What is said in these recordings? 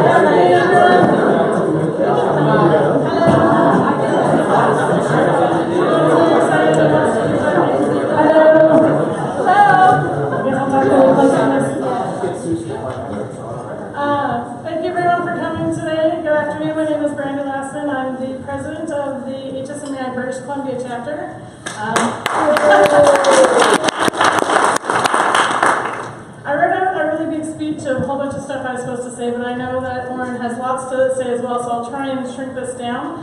Thank you everyone for coming today. Good afternoon. My name is Brandy Lassen. I'm the president of the HSMAI British Columbia chapter. I wrote out a really big speech of a whole bunch of stuff I was supposed to say, but I know that Loren has lots to say as well, so I'll try and shrink this down.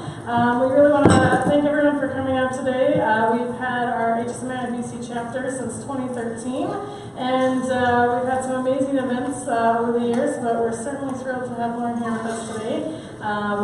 We really want to thank everyone for coming out today. We've had our HSMAI BC chapter since 2013, and we've had some amazing events over the years, but we're certainly thrilled to have Loren here with us today.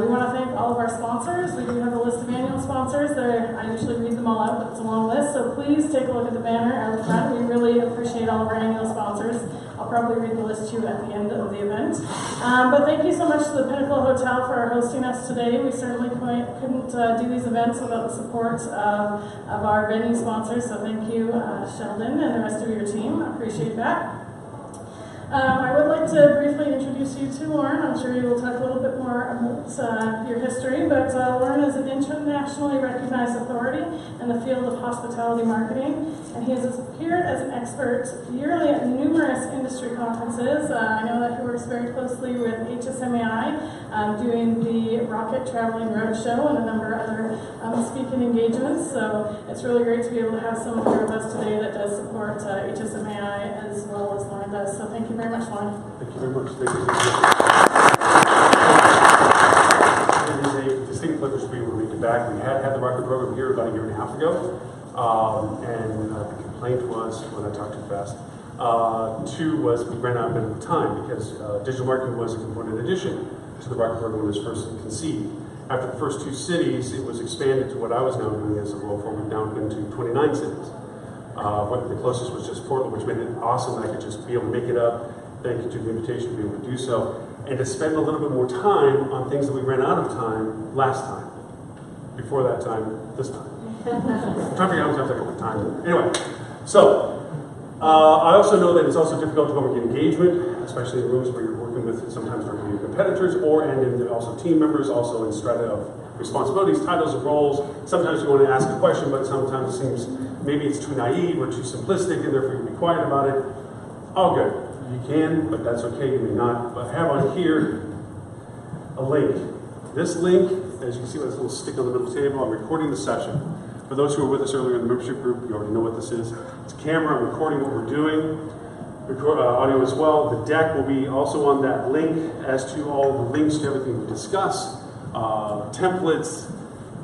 We want to thank all of our sponsors. We do have a list of annual sponsors. I usually read them all out, but it's a long list, so please take a look at the banner out front. We really appreciate all of our annual sponsors. I'll probably read the list to you at the end of the event. But thank you so much to the Pinnacle Hotel for hosting us today. We certainly couldn't do these events without the support of our venue sponsors, so thank you, Sheldon, and the rest of your team. I appreciate that. I would like to briefly introduce you to Loren. I'm sure you will talk a little bit more about your history, but Loren is an internationally recognized authority in the field of hospitality marketing, and he has appeared as an expert yearly at numerous industry conferences. I know that he works very closely with HSMAI, doing the Rocket Traveling Roadshow and a number of other speaking engagements, so it's really great to be able to have someone here with us today that does support HSMAI as well as Loren does, so thank you very much, Loren. Thank you very much. Thank you. It is a distinct pleasure to be able to make it back. We had the Rocket program here about a year and a half ago, and the complaint was, when I talked too fast, two was we ran out of time because digital marketing was a component addition to the Rocket program when it was first conceived. After the first 2 cities, it was expanded to what I was now doing as a role for. We've now been to 29 cities. The closest was just Portland, which made it awesome that I could just be able to make it up. Thank you to the invitation to be able to do so, and to spend a little bit more time on things that we ran out of time last time. Before that time, this time. I'm trying to figure out how much time. Anyway, so I also know that it's also difficult to go and get engagement, especially in rooms where you're working with sometimes working with competitors, and also team members, also in strata of responsibilities, titles of roles. Sometimes you want to ask a question, but sometimes it seems maybe it's too naive or too simplistic, and therefore you be quiet about it. All good. You can, but that's okay, you may not. But I have on here a link. This link, as you can see with this little stick on the middle table, I'm recording the session. For those who were with us earlier in the membership group, you already know what this is. It's a camera, I'm recording what we're doing. Record audio as well. The deck will be also on that link as to all the links to everything we discuss. Templates,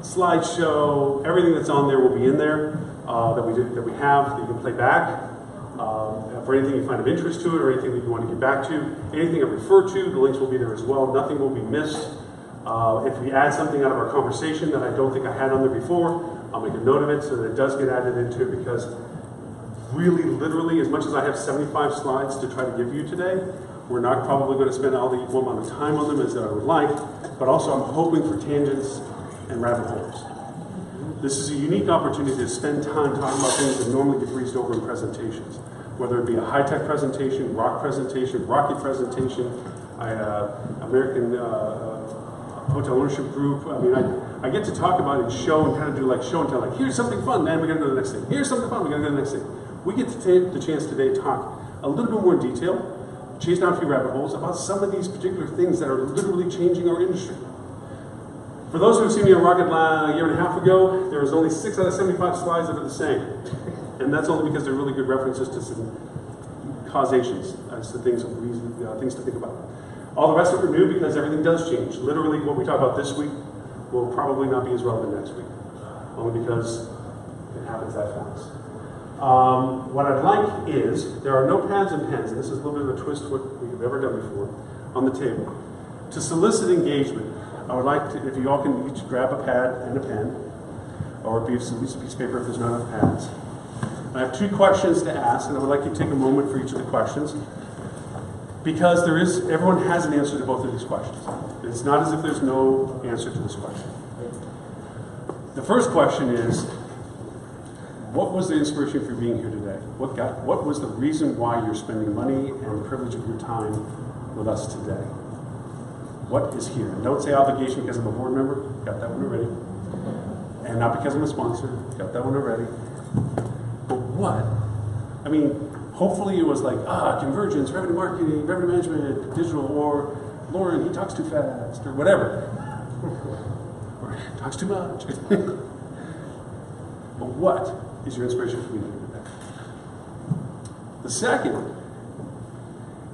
slideshow, everything that's on there will be in there that we have that you can play back. For anything you find of interest to it or anything that you want to get back to, anything I refer to, the links will be there as well. Nothing will be missed. If we add something out of our conversation that I don't think I had on there before, I'll make a note of it so that it does get added into it, because really, literally, as much as I have 75 slides to try to give you today, we're not probably going to spend all the equal amount of time on them as I would like, but also I'm hoping for tangents and rabbit holes. This is a unique opportunity to spend time talking about things that normally get breezed over in presentations, whether it be a high-tech presentation, rocket presentation, American hotel ownership group. I mean, I get to talk about it and show and kind of do like show and tell, like, here's something fun, man, we got to go to the next thing. Here's something fun, we got to go to the next thing. We get to take the chance today to talk a little bit more in detail, chase down a few rabbit holes about some of these particular things that are literally changing our industry. For those who have seen me on Rocket a year and a half ago, there was only 6 out of 75 slides that are the same. And that's only because they're really good references to some causations as to things to think about. All the rest of it are new because everything does change. Literally, what we talk about this week will probably not be as relevant next week, only because it happens that fast. What I'd like is, there are notepads and pens, and this is a little bit of a twist to what we've ever done before, on the table. To solicit engagement, I would like to, if you all can each grab a pad and a pen, or a piece of paper if there's not enough pads. I have 2 questions to ask, and I would like you to take a moment for each of the questions, because everyone has an answer to both of these questions. It's not as if there's no answer to this question. The first question is, what was the inspiration for being here today? What was the reason why you're spending money and the privilege of your time with us today? What is here? And don't say obligation because I'm a board member. Got that one already. And not because I'm a sponsor. Got that one already. But what? I mean, hopefully it was like, convergence, revenue marketing, revenue management, digital, or Loren, he talks too fast, or whatever. Or talks too much. But what is your inspiration for me today? The second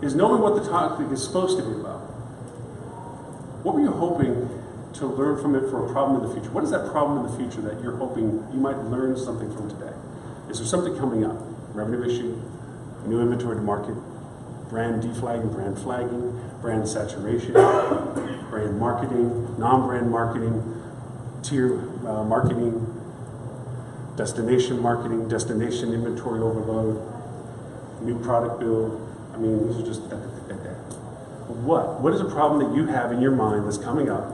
is knowing what the topic is supposed to be about. What were you hoping to learn from it for a problem in the future? What is that problem in the future that you're hoping you might learn something from today? Is there something coming up? Revenue issue, new inventory to market, brand deflagging, brand flagging, brand saturation, brand marketing, non-brand marketing, tier marketing, destination inventory overload, new product build. I mean, these are just that. But what is a problem that you have in your mind that's coming up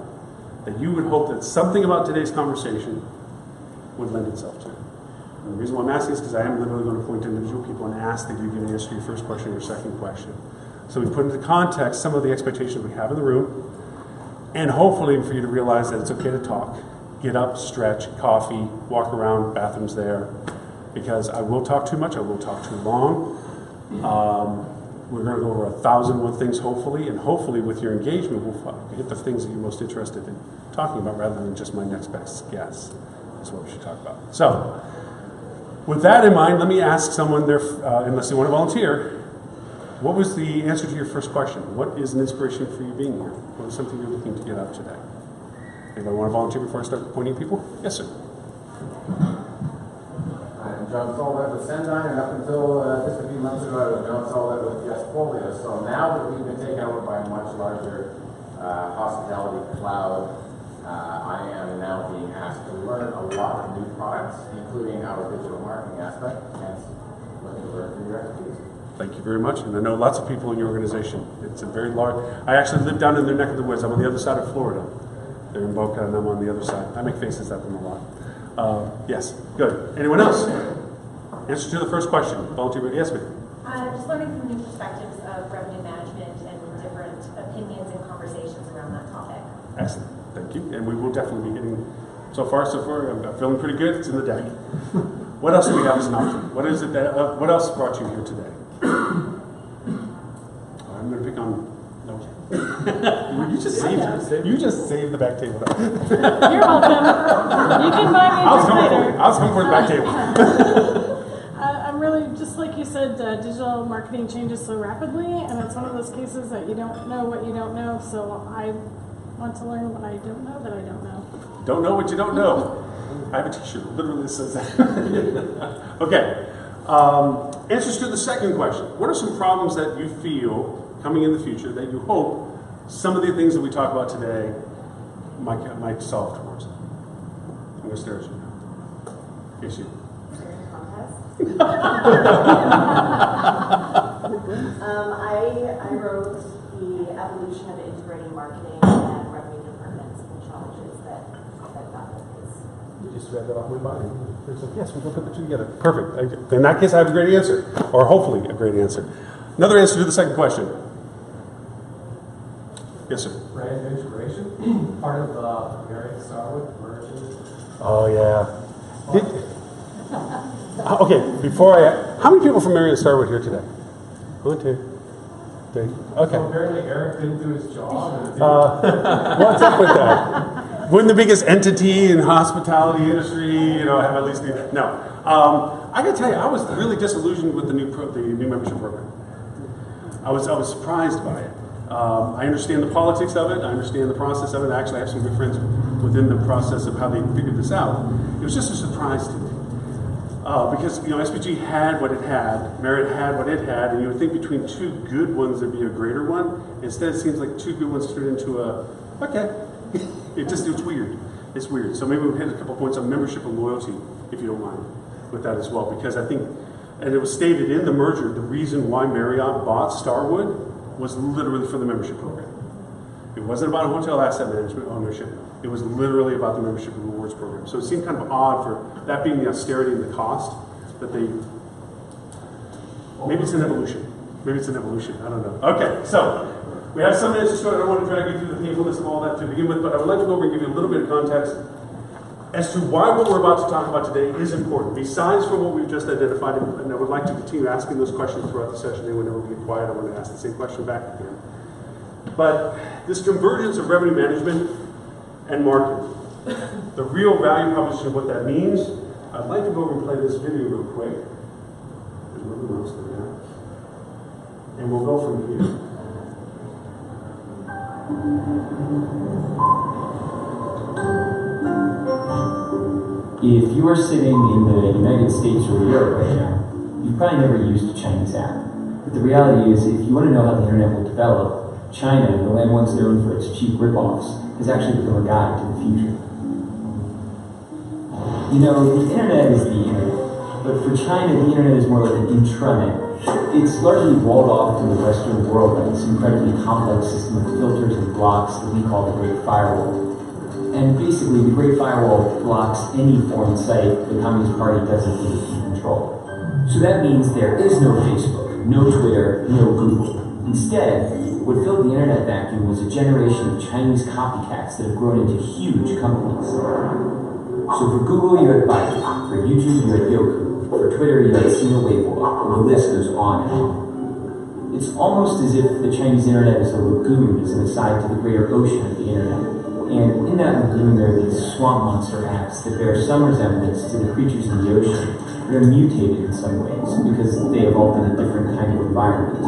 that you would hope that something about today's conversation would lend itself to? And the reason why I'm asking is because I am literally going to point to individual people and ask that you give an answer to your first question or your second question. So we put into context some of the expectations we have in the room, and hopefully for you to realize that it's okay to talk. Get up, stretch, coffee, walk around, bathrooms there, because I will talk too much, I will talk too long. We're going to go over 1,001 things, hopefully, and hopefully with your engagement, we'll hit the things that you're most interested in talking about rather than just my next best guess. That's what we should talk about. So, with that in mind, let me ask someone there, unless you want to volunteer, what was the answer to your first question? What is an inspiration for you being here? What is something you're looking to get out today? Anybody want to volunteer before I start appointing people? Yes, sir. I'm John Solvet with Sendine, and up until just a few months ago, I was John Solvet with Guestfolio. So now that we've been taken over by a much larger hospitality cloud, I am now being asked to learn a lot of new products, including our digital marketing aspect, and looking to learn from your expertise. Thank you very much, and I know lots of people in your organization. It's a very large. I actually live down in their neck of the woods. I'm on the other side of Florida. They're in Boca, and I'm on the other side. I make faces at them a lot. Yes, good. Anyone else? Answer to the first question. Volunteer, yes, ma'am. Just learning from new perspectives of revenue management and different opinions and conversations around that topic. Excellent. Thank you. And we will definitely be getting, so far, I'm feeling pretty good. It's in the deck. What else do we have as an option? What is it that, what else brought you here today? I'm going to pick on, okay. you just saved the back table. You're welcome. You can buy me a drink later. I was coming for the back table. I'm really, just like you said, digital marketing changes so rapidly, and it's one of those cases that you don't know what you don't know, so I want to learn what I don't know that I don't know. Don't know what you don't know. I have a t-shirt that literally says that. Okay. Answers to the second question. What are some problems that you feel coming in the future that you hope some of the things that we talk about today might solve towards? I'm going to stare at you now. Yes, you. I wrote the evolution of integrating marketing and revenue departments and the challenges that is. You just read that off my body. Like, yes, we're going to put the two together. Perfect. In that case, I have a great answer, or hopefully a great answer. Another answer to the second question. Yes, sir. Brand integration, part of Marriott Starwood merging. Oh, yeah. Okay, before how many people from Marriott Starwood here today? 1, 2, 3. Okay. So apparently Eric didn't do his job. And What's up with that? Wouldn't the biggest entity in hospitality industry, have at least no. I got to tell you, I was really disillusioned with the new membership program. I was surprised by it. I understand the politics of it. I understand the process of it. I actually have some good friends within the process of how they figured this out. It was just a surprise to me. Because SPG had what it had, Marriott had what it had, and you would think between two good ones there'd be a greater one. Instead, it seems like two good ones turned into okay. It's weird. It's weird. So maybe we'll hit a couple points on membership and loyalty, if you don't mind, with that as well. Because I think, and it was stated in the merger, the reason why Marriott bought Starwood was literally for the membership program. It wasn't about a hotel asset management ownership. It was literally about the membership and rewards program. So it seemed kind of odd for that being the austerity and the cost that they. Maybe it's an evolution. I don't know. Okay, so We have some minutes to start. I don't want to drag you through the painfulness of all that to begin with, but I would like to go over and give you a little bit of context as to why what we're about to talk about today is important, besides from what we've just identified, and I would like to continue asking those questions throughout the session. They would never be quiet. I want to ask the same question back again. But this convergence of revenue management and marketing, the real value proposition of what that means, I'd like to go over and play this video real quick. There's nothing else there. And we'll go from here. If you are sitting in the United States or Europe right now, you've probably never used a Chinese app. But the reality is, if you want to know how the internet will develop, China, the land once known for its cheap ripoffs, has actually become a guide to the future. You know, the internet is the internet, but for China, the internet is more like an intranet. It's largely walled off from the Western world by this incredibly complex system of filters and blocks that we call the Great Firewall. And basically, the Great Firewall blocks any foreign site the Communist Party doesn't think it can control. So that means there is no Facebook, no Twitter, no Google. Instead, what filled the internet vacuum was a generation of Chinese copycats that have grown into huge companies. So for Google, you had Baidu. For YouTube, you had Youku. For Twitter, you had Sina Weibo. And the list goes on and on. It's almost as if the Chinese internet is a lagoon as an aside to the greater ocean of the internet. And in that lagoon, there are these swamp monster apps that bear some resemblance to the creatures in the ocean. They're mutated in some ways because they evolved in a different kind of environment.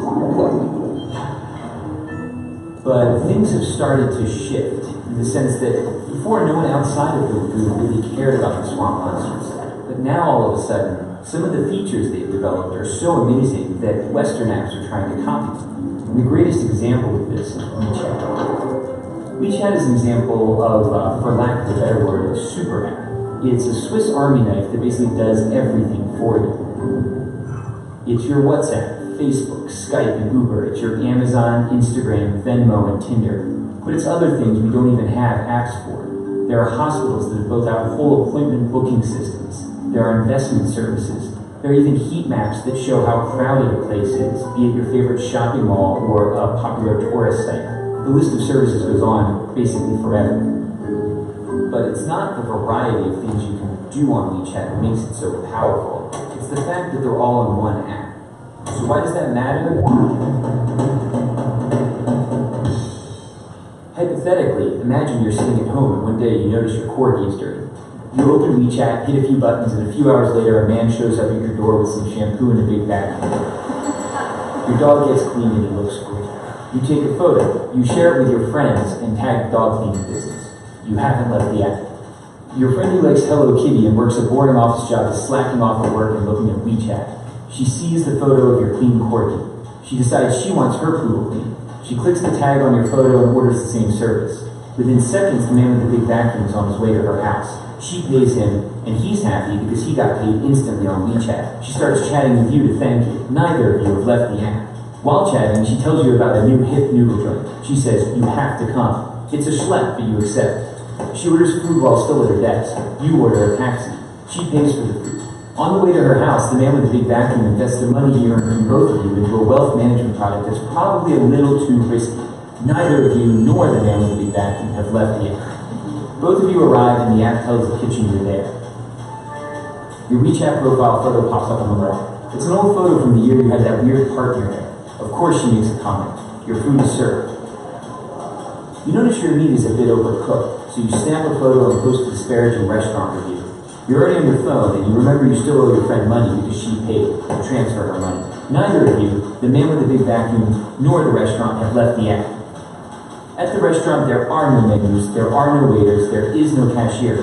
But things have started to shift in the sense that before, no one outside of the lagoon really cared about the swamp monsters. But now, all of a sudden, some of the features they've developed are so amazing that Western apps are trying to copy them. And the greatest example of this is WeChat. WeChat is an example of, for lack of a better word, a super app. It's a Swiss Army knife that basically does everything for you. It's your WhatsApp, Facebook, Skype, and Uber. It's your Amazon, Instagram, Venmo, and Tinder. But it's other things we don't even have apps for. There are hospitals that have built out whole appointment booking systems. There are investment services. There are even heat maps that show how crowded a place is, be it your favorite shopping mall or a popular tourist site. The list of services goes on basically forever. But it's not the variety of things you can do on WeChat that makes it so powerful. It's the fact that they're all in one app. So why does that matter? Hypothetically, imagine you're sitting at home and one day you notice your corgi is dirty. You open WeChat, hit a few buttons, and a few hours later a man shows up at your door with some shampoo and a big vacuum. Your dog gets clean and it looks great. You take a photo, you share it with your friends, and tag the dog cleaning business. You haven't left the app. Your friend who likes Hello Kitty and works a boring office job is slacking off at work and looking at WeChat. She sees the photo of your clean corgi. She decides she wants her poodle clean. She clicks the tag on your photo and orders the same service. Within seconds, the man with the big vacuum is on his way to her house. She pays him, and he's happy because he got paid instantly on WeChat. She starts chatting with you to thank you. Neither of you have left the app. While chatting, she tells you about a new hip noodle joint. She says, you have to come. It's a schlep, but you accept. She orders food while still at her desk. You order a taxi. She pays for the food. On the way to her house, the man with the big vacuum invests the money he earned from both of you into a wealth management product that's probably a little too risky. Neither of you nor the man with the big vacuum have left the app. Both of you arrive and the app tells the kitchen you're there. Your WeChat profile photo pops up on the wall. It's an old photo from the year you had that weird part in your hair. Of course she makes a comment. Your food is served. You notice your meat is a bit overcooked, so you snap a photo and post a disparaging restaurant review. You're already on your phone, and you remember you still owe your friend money because she paid to transfer her money. Neither of you, the man with the big vacuum, nor the restaurant, have left the app. At the restaurant, there are no menus, there are no waiters, there is no cashier.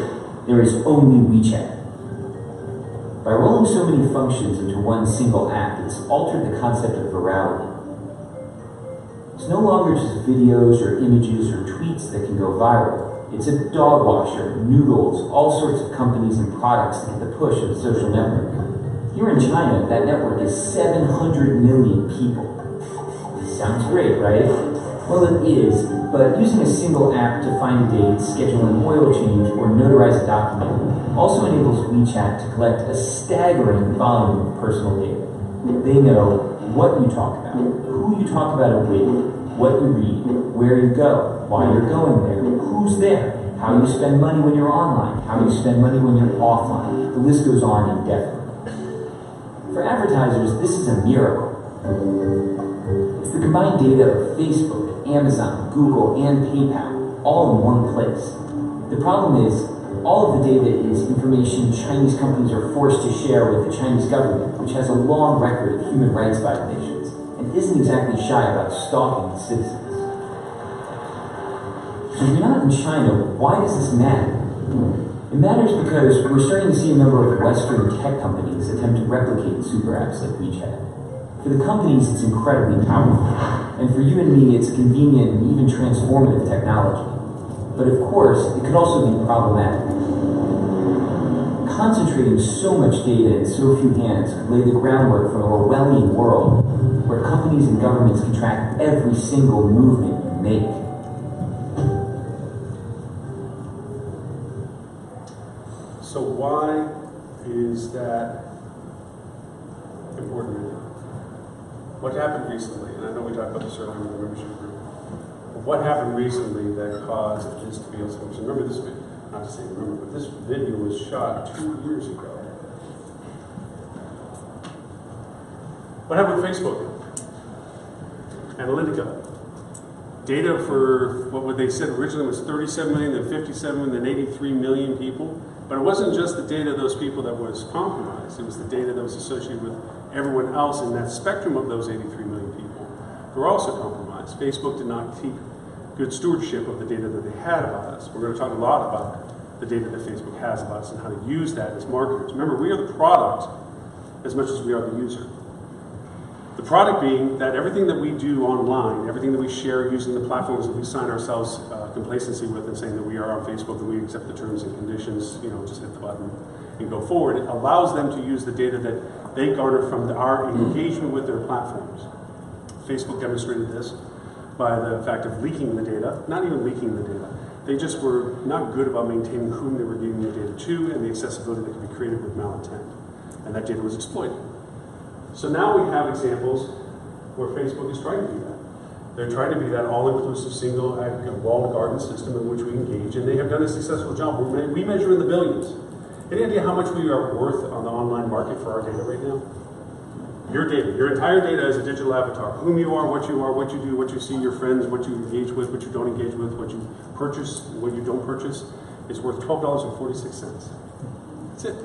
There is only WeChat. By rolling so many functions into one single app, it's altered the concept of virality. It's no longer just videos or images or tweets that can go viral. It's a dog washer, noodles, all sorts of companies and products that get the push of the social network. Here in China, that network is 700 million people. Sounds great, right? Well, it is, but using a single app to find a date, schedule an oil change, or notarize a document also enables WeChat to collect a staggering volume of personal data. They know what you talk about, who you talk about it with, what you read, where you go, why you're going there, who's there, how you spend money when you're online, how you spend money when you're offline. The list goes on indefinitely. For advertisers, this is a miracle. It's the combined data of Facebook, Amazon, Google, and PayPal, all in one place. The problem is, all of the data is information Chinese companies are forced to share with the Chinese government, which has a long record of human rights violations, and isn't exactly shy about stalking its citizens. So if you're not in China, why does this matter? It matters because we're starting to see a number of Western tech companies attempt to replicate super apps like WeChat. For the companies, it's incredibly powerful, and for you and me, it's convenient and even transformative technology. But of course, it could also be problematic. Concentrating so much data in so few hands could lay the groundwork for an Orwellian world where companies and governments can track every single movement you make. So why is that important? What happened recently, and I know we talked about this earlier in the membership group, but what happened recently that caused this to be able to remember this video, not to say remember, but this video was shot 2 years ago. What happened with Facebook? Analytica. Data for what they said originally was 37 million, then 57, then 83 million people. But it wasn't just the data of those people that was compromised. It was the data that was associated with everyone else in that spectrum of those 83 million people who were also compromised. Facebook did not keep good stewardship of the data that they had about us. We're going to talk a lot about the data that Facebook has about us and how to use that as marketers. Remember, we are the product as much as we are the user. The product being that everything that we do online, everything that we share using the platforms that we sign ourselves complacency with and saying that we are on Facebook and we accept the terms and conditions, just hit the button and go forward, it allows them to use the data that they garner from our engagement with their platforms. Facebook demonstrated this by the fact of leaking the data, not even leaking the data. They just were not good about maintaining whom they were giving the data to and the accessibility that could be created with malintent. And that data was exploited. So now we have examples where Facebook is trying to do that. They're trying to be that all-inclusive, single walled garden system in which we engage, and they have done a successful job. We measure in the billions. Any idea how much we are worth on the online market for our data right now? Your data, your entire data as a digital avatar, whom you are, what you do, what you see, your friends, what you engage with, what you don't engage with, what you purchase, what you don't purchase, is worth $12.46. That's it,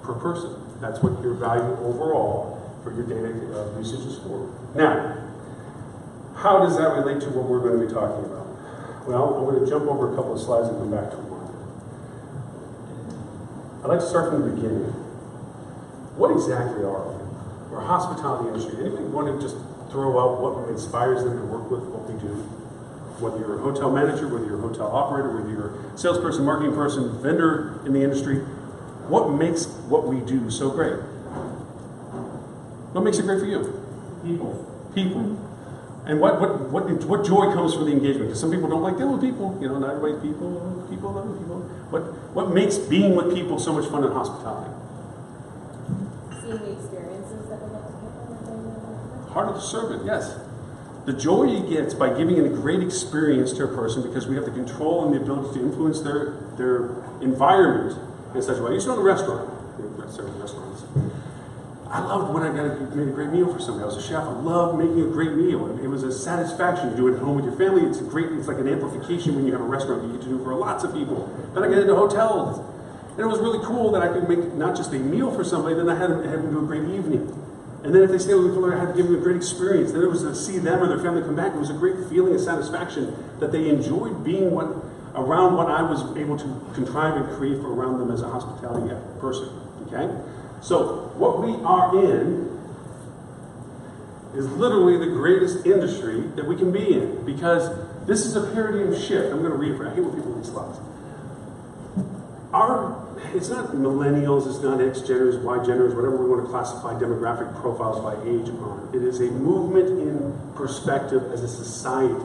per person. That's what your value overall for your data usage is for. Now, how does that relate to what we're going to be talking about? Well, I'm going to jump over a couple of slides and come back to one. I'd like to start from the beginning. What exactly are we? We're a hospitality industry. Anybody want to just throw out what inspires them to work with what we do? Whether you're a hotel manager, whether you're a hotel operator, whether you're a salesperson, marketing person, vendor in the industry, what makes what we do so great? What makes it great for you? People. People. And what joy comes from the engagement? Because some people don't like dealing with people. Not everybody's people love people. What makes being with people so much fun in hospitality? Seeing the experiences that we get to Heart of the servant, yes. The joy he gets by giving a great experience to a person because we have the control and the ability to influence their environment in such a way. I used to own a restaurant. Restaurants. I loved when I made a great meal for somebody. I was a chef. I loved making a great meal. It was a satisfaction to do it at home with your family. It's like an amplification when you have a restaurant that you get to do for lots of people. Then I get into hotels. And it was really cool that I could make not just a meal for somebody, then I had them do a great evening. And then if they stayed with me, I had to give them a great experience. Then it was to see them or their family come back. It was a great feeling of satisfaction that they enjoyed being around what I was able to contrive and create for around them as a hospitality person. Okay? So what we are in is literally the greatest industry that we can be in because this is a paradigm shift. I'm going to read it. I hate when people read slides. It's not millennials, it's not X-Geners, Y-Geners, whatever we want to classify demographic profiles by age on. It is a movement in perspective as a society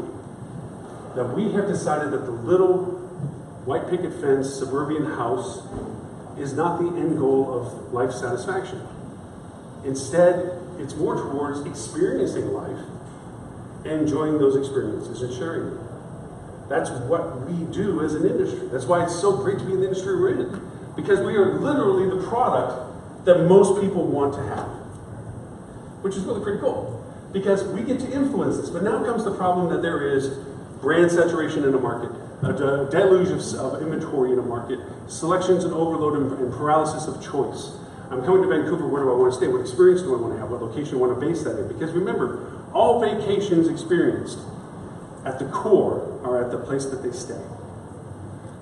that we have decided that the little white picket fence suburban house is not the end goal of life satisfaction. Instead, it's more towards experiencing life enjoying those experiences and sharing them. That's what we do as an industry. That's why it's so great to be in the industry we're in. Because we are literally the product that most people want to have. Which is really pretty cool. Because we get to influence this. But now comes the problem that there is brand saturation in a market, a deluge of inventory in a market, selections and overload and paralysis of choice. I'm coming to Vancouver, where do I want to stay? What experience do I want to have? What location do I want to base that in? Because remember, all vacations experienced at the core are at the place that they stay.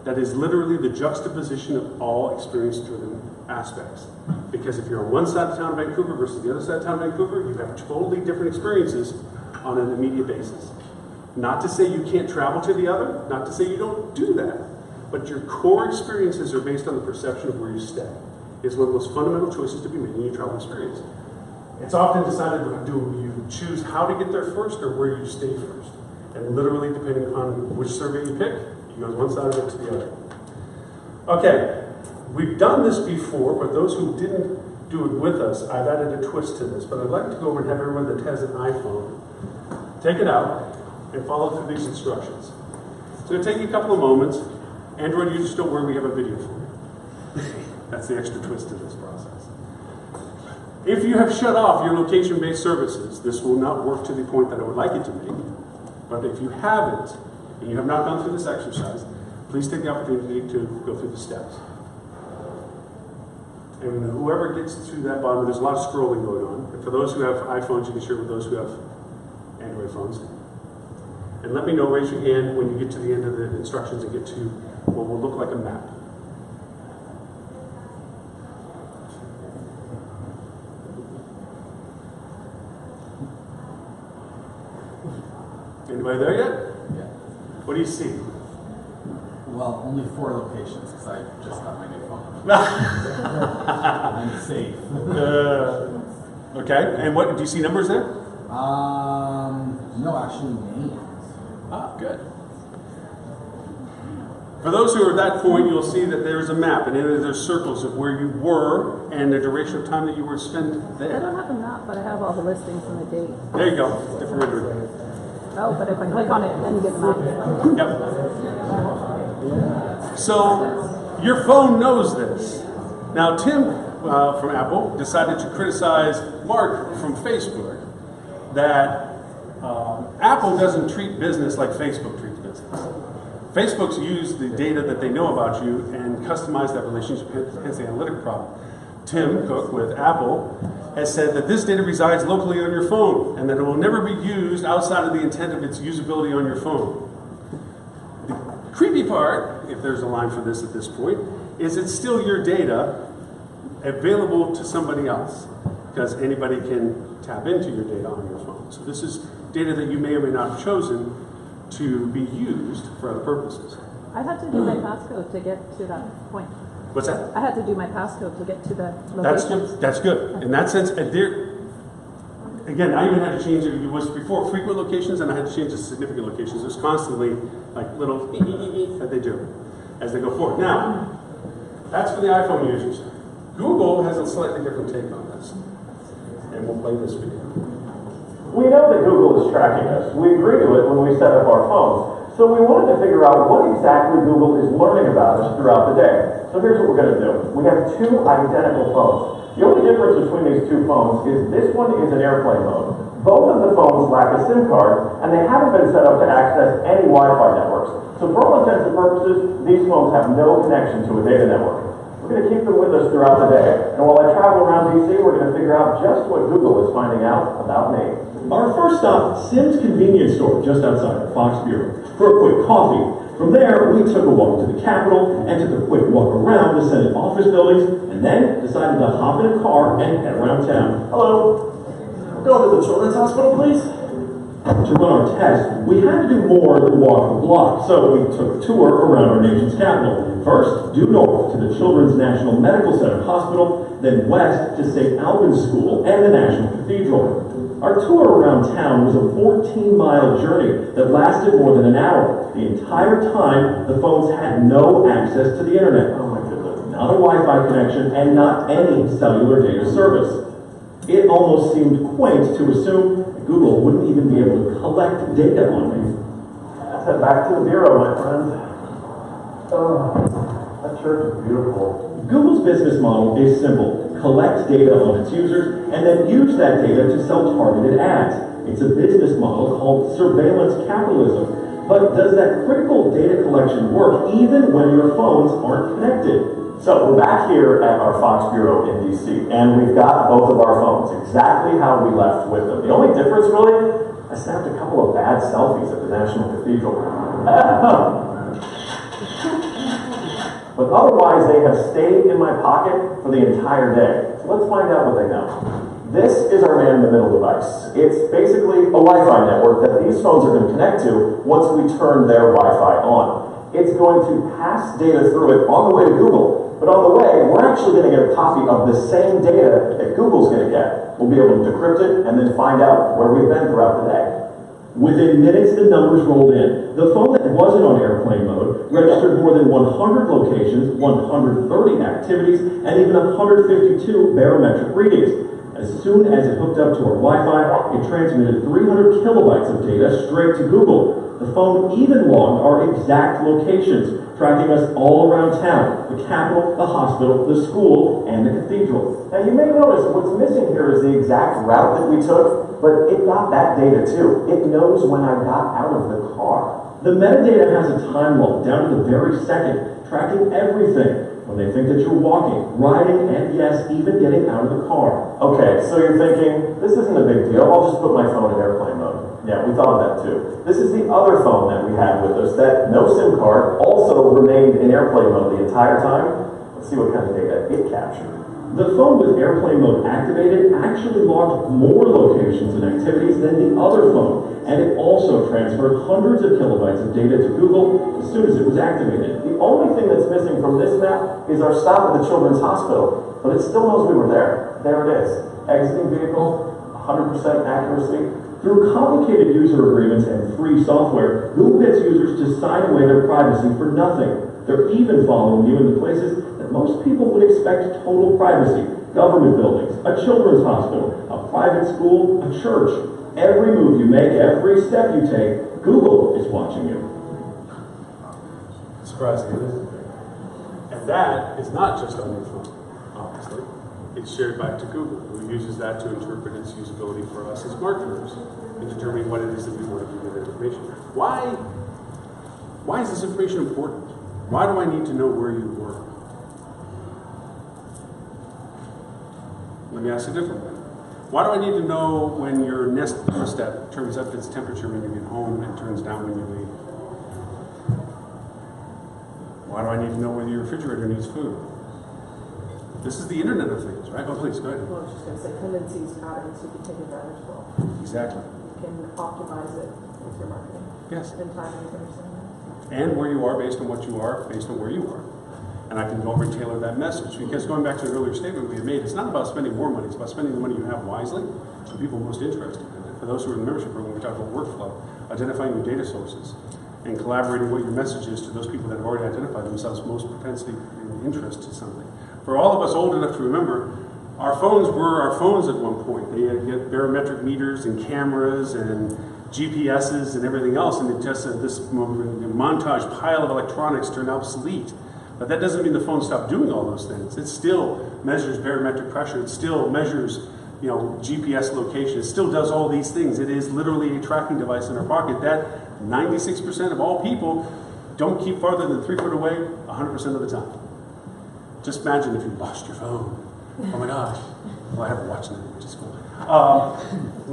That is literally the juxtaposition of all experience-driven aspects. Because if you're on one side of town of Vancouver versus the other side of town of Vancouver, you have totally different experiences on an immediate basis. Not to say you can't travel to the other, not to say you don't do that, but your core experiences are based on the perception of where you stay. It's one of those fundamental choices to be made in your travel experience. It's often decided, do you choose how to get there first or where you stay first? And literally, depending on which survey you pick, you go on one side of it to the other. Okay, we've done this before, but those who didn't do it with us, I've added a twist to this. But I'd like to go over and have everyone that has an iPhone take it out and follow through these instructions. It's going to take you a couple of moments. Android, you just don't worry, we have a video for you. That's the extra twist to this process. If you have shut off your location-based services, this will not work to the point that I would like it to make. But if you haven't, and you have not gone through this exercise, please take the opportunity to go through the steps. And whoever gets to that bottom, there's a lot of scrolling going on. And for those who have iPhones, you can share with those who have Android phones. And let me know, raise your hand when you get to the end of the instructions and get to what will look like a map. Anybody there yet? Yeah. What do you see? Well, only 4 locations because I just got my new phone. I'm safe. Okay. And what do you see numbers there? No, actually names. Ah, good. For those who are at that point, you'll see that there's a map, and in it there's circles of where you were and the duration of time that you were spent I there. don't have a map, but I have all the listings and the date. There you go. Different rendering. Oh, but if I click on it, then you get the map. Yep. So your phone knows this. Now, Tim from Apple decided to criticize Mark from Facebook that Apple doesn't treat business like Facebook treats business. Facebook's use the data that they know about you and customize that relationship, hence the analytic problem. Tim Cook with Apple has said that this data resides locally on your phone and that it will never be used outside of the intent of its usability on your phone. The creepy part, if there's a line for this at this point, is it's still your data available to somebody else because anybody can tap into your data on your phone. So this is data that you may or may not have chosen to be used for other purposes. I had to do my passcode to get to that point. What's that? I had to do my passcode to get to the That's location. good. That's good. In that sense, again, I even had to change it. It was before frequent locations, and I had to change it to significant locations. There's constantly like little that they do as they go forward. Now, that's for the iPhone users. Google has a slightly different take on this, and we'll play this video. We know that Google is tracking us. We agree to it when we set up our phones. So we wanted to figure out what exactly Google is learning about us throughout the day. So here's what we're going to do. We have 2 identical phones. The only difference between these 2 phones is this one is in airplane mode. Both of the phones lack a SIM card, and they haven't been set up to access any Wi-Fi networks. So for all intents and purposes, these phones have no connection to a data network. We're going to keep them with us throughout the day. And while I travel around DC, we're going to figure out just what Google is finding out about me. Our first stop, Sim's convenience store, just outside of Fox Bureau, for a quick coffee. From there, we took a walk to the Capitol and took a quick walk around the Senate office buildings, and then decided to hop in a car and head around town. Hello. Go to the Children's Hospital, please. To run our test, we had to do more than walk the block, so we took a tour around our nation's capital. First, due north to the Children's National Medical Center Hospital, then west to St. Albans School and the National Cathedral. Our tour around town was a 14-mile journey that lasted more than an hour. The entire time, the phones had no access to the internet. Oh my goodness. Not a Wi-Fi connection and not any cellular data service. It almost seemed quaint to assume that Google wouldn't even be able to collect data on me. Let's head back to the bureau, my friend. Oh, that church is beautiful. Google's business model is simple. Collect data on its users and then use that data to sell targeted ads. It's a business model called surveillance capitalism. But does that critical data collection work even when your phones aren't connected? So we're back here at our Fox Bureau in DC, and we've got both of our phones exactly how we left with them. The only difference really, I snapped a couple of bad selfies at the National Cathedral. But otherwise, they have stayed in my pocket for the entire day. So let's find out what they know. This is our man-in-the-middle device. It's basically a Wi-Fi network that these phones are going to connect to once we turn their Wi-Fi on. It's going to pass data through it on the way to Google. But on the way, we're actually going to get a copy of the same data that Google's going to get. We'll be able to decrypt it and then find out where we've been throughout the day. Within minutes, the numbers rolled in. The phone that wasn't on airplane mode registered more than 100 locations, 130 activities, and even 152 barometric readings. As soon as it hooked up to our Wi-Fi, it transmitted 300 kilobytes of data straight to Google. The phone even logged our exact locations, tracking us all around town, the Capitol, the hospital, the school, and the cathedral. Now you may notice what's missing here is the exact route that we took, but it got that data too. It knows when I got out of the car. The metadata has a time log down to the very second, tracking everything. When they think that you're walking, riding, and yes, even getting out of the car. Okay, so you're thinking, this isn't a big deal, I'll just put my phone in airplane mode. Yeah, we thought of that too. This is the other phone that we had with us that no SIM card also remained in airplane mode the entire time. Let's see what kind of data it captured. The phone with airplane mode activated actually logged more locations and activities than the other phone, and it also transferred hundreds of kilobytes of data to Google as soon as it was activated. The only thing that's missing from this map is our stop at the Children's Hospital, but it still knows we were there. There it is. Exiting vehicle, 100% accuracy. Through complicated user agreements and free software, Google gets users to sign away their privacy for nothing. They're even following you into places that most people would expect total privacy. Government buildings, a children's hospital, a private school, a church. Every move you make, every step you take, Google is watching you. Surprising, isn't it? And that is not just on your phone, obviously. It's shared back to Google, who uses that to interpret its usability for us as marketers in determining what it is that we want to do with that information. Why is this information important? Why do I need to know where you work? Let me ask a different way. Why do I need to know when your Nest thermostat turns up its temperature when you get home and turns down when you leave? Why do I need to know whether your refrigerator needs food? This is the Internet of Things, right? Oh, please, go ahead. Well, I was just going to say tendencies, patterns, you can take advantage of all. Exactly. You can optimize it with your marketing. Yes. And timing, understanding. And where you are based on what you are, based on where you are. And I can go over and tailor that message. Because going back to the earlier statement we had made, it's not about spending more money, it's about spending the money you have wisely for people most interested in it. For those who are in the membership program, we talked about workflow, identifying your data sources, and collaborating what your message is to those people that have already identified themselves most propensity and interest to something. For all of us old enough to remember, our phones were our phones at one point. They had barometric meters and cameras and GPSs and everything else, and it just this montage pile of electronics turned obsolete. But that doesn't mean the phone stopped doing all those things. It still measures barometric pressure. It still measures, GPS location. It still does all these things. It is literally a tracking device in our pocket that 96% of all people don't keep farther than 3 foot away 100% of the time. Just imagine if you lost your phone. Oh my gosh. Well, I have a watch now, which is cool.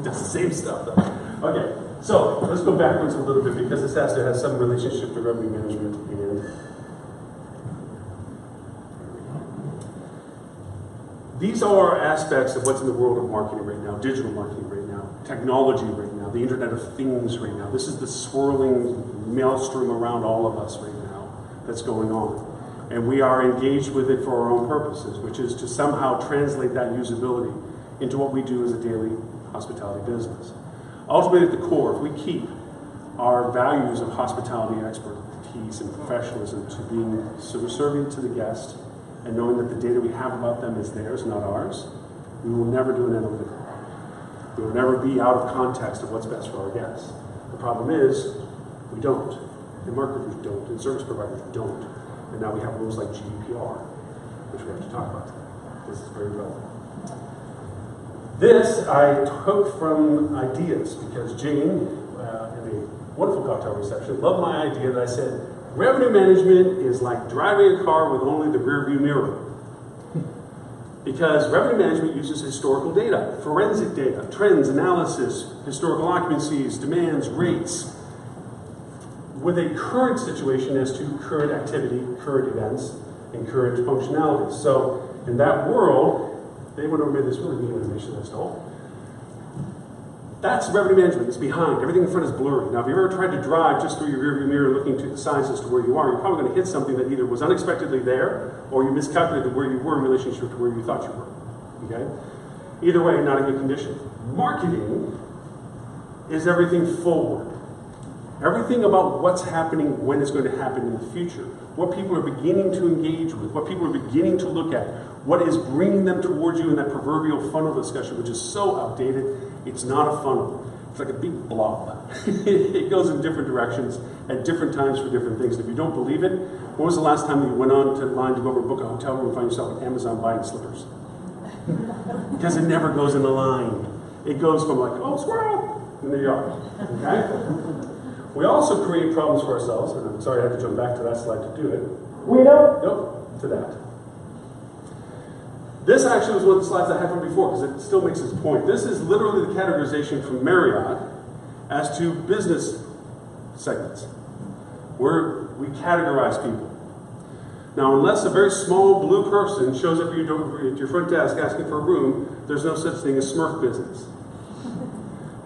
That's the same stuff though. Okay, so let's go backwards a little bit because this has to have some relationship to revenue management and these are aspects of what's in the world of marketing right now, digital marketing right now, technology right now, the Internet of Things right now. This is the swirling maelstrom around all of us right now that's going on. And we are engaged with it for our own purposes, which is to somehow translate that usability into what we do as a daily hospitality business. Ultimately, at the core, if we keep our values of hospitality expertise and professionalism to being serving to the guest, and knowing that the data we have about them is theirs, not ours, we will never do an analytical. We will never be out of context of what's best for our guests. The problem is, we don't. And marketers don't, and service providers don't. And now we have rules like GDPR, which we have to talk about. This is very relevant. This I took from ideas because Jane, in a wonderful cocktail reception, loved my idea that I said, revenue management is like driving a car with only the rear view mirror. Because revenue management uses historical data, forensic data, trends, analysis, historical occupancies, demands, rates, with a current situation as to current activity, current events, and current functionalities. So in that world, they went over this really neat animation I stole. That's revenue management. It's behind. Everything in front is blurry. Now, if you've ever tried to drive just through your rearview mirror looking to the sides as to where you are, you're probably going to hit something that either was unexpectedly there or you miscalculated where you were in relationship to where you thought you were. Okay? Either way, not in good condition. Marketing is everything forward. Everything about what's happening, when it's going to happen in the future. What people are beginning to engage with, what people are beginning to look at, what is bringing them towards you in that proverbial funnel discussion, which is so outdated. It's not a funnel. It's like a big blob. It goes in different directions at different times for different things. If you don't believe it, when was the last time that you went on to line to go over book a hotel room and find yourself at Amazon buying slippers? Because it never goes in a line. It goes from like, oh, squirrel, and there you are. Okay? We also create problems for ourselves, and I'm sorry I had to jump back to that slide to do it. We don't. Nope, to that. This actually was one of the slides I had from before because it still makes its point. This is literally the categorization from Marriott as to business segments, where we categorize people. Now, unless a very small blue person shows up at your front desk asking for a room, there's no such thing as Smurf business.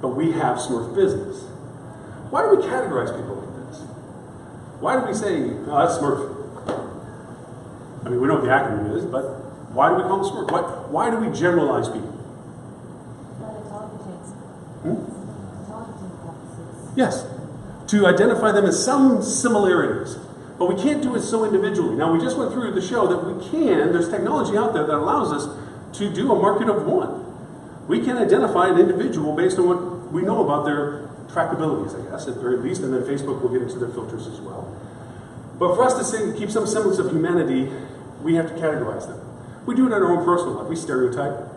But we have Smurf business. Why do we categorize people like this? Why do we say, oh, that's Smurf? I mean, we know what the acronym is, but why do we call them Smurf? Why do we generalize people? Yes, to identify them as some similarities. But we can't do it so individually. Now, we just went through the show that we can, there's technology out there that allows us to do a market of one. We can identify an individual based on what we know about their trackabilities, I guess, at the very least, and then Facebook will get into their filters as well. But for us to say, keep some semblance of humanity, we have to categorize them. We do it in our own personal life. We stereotype.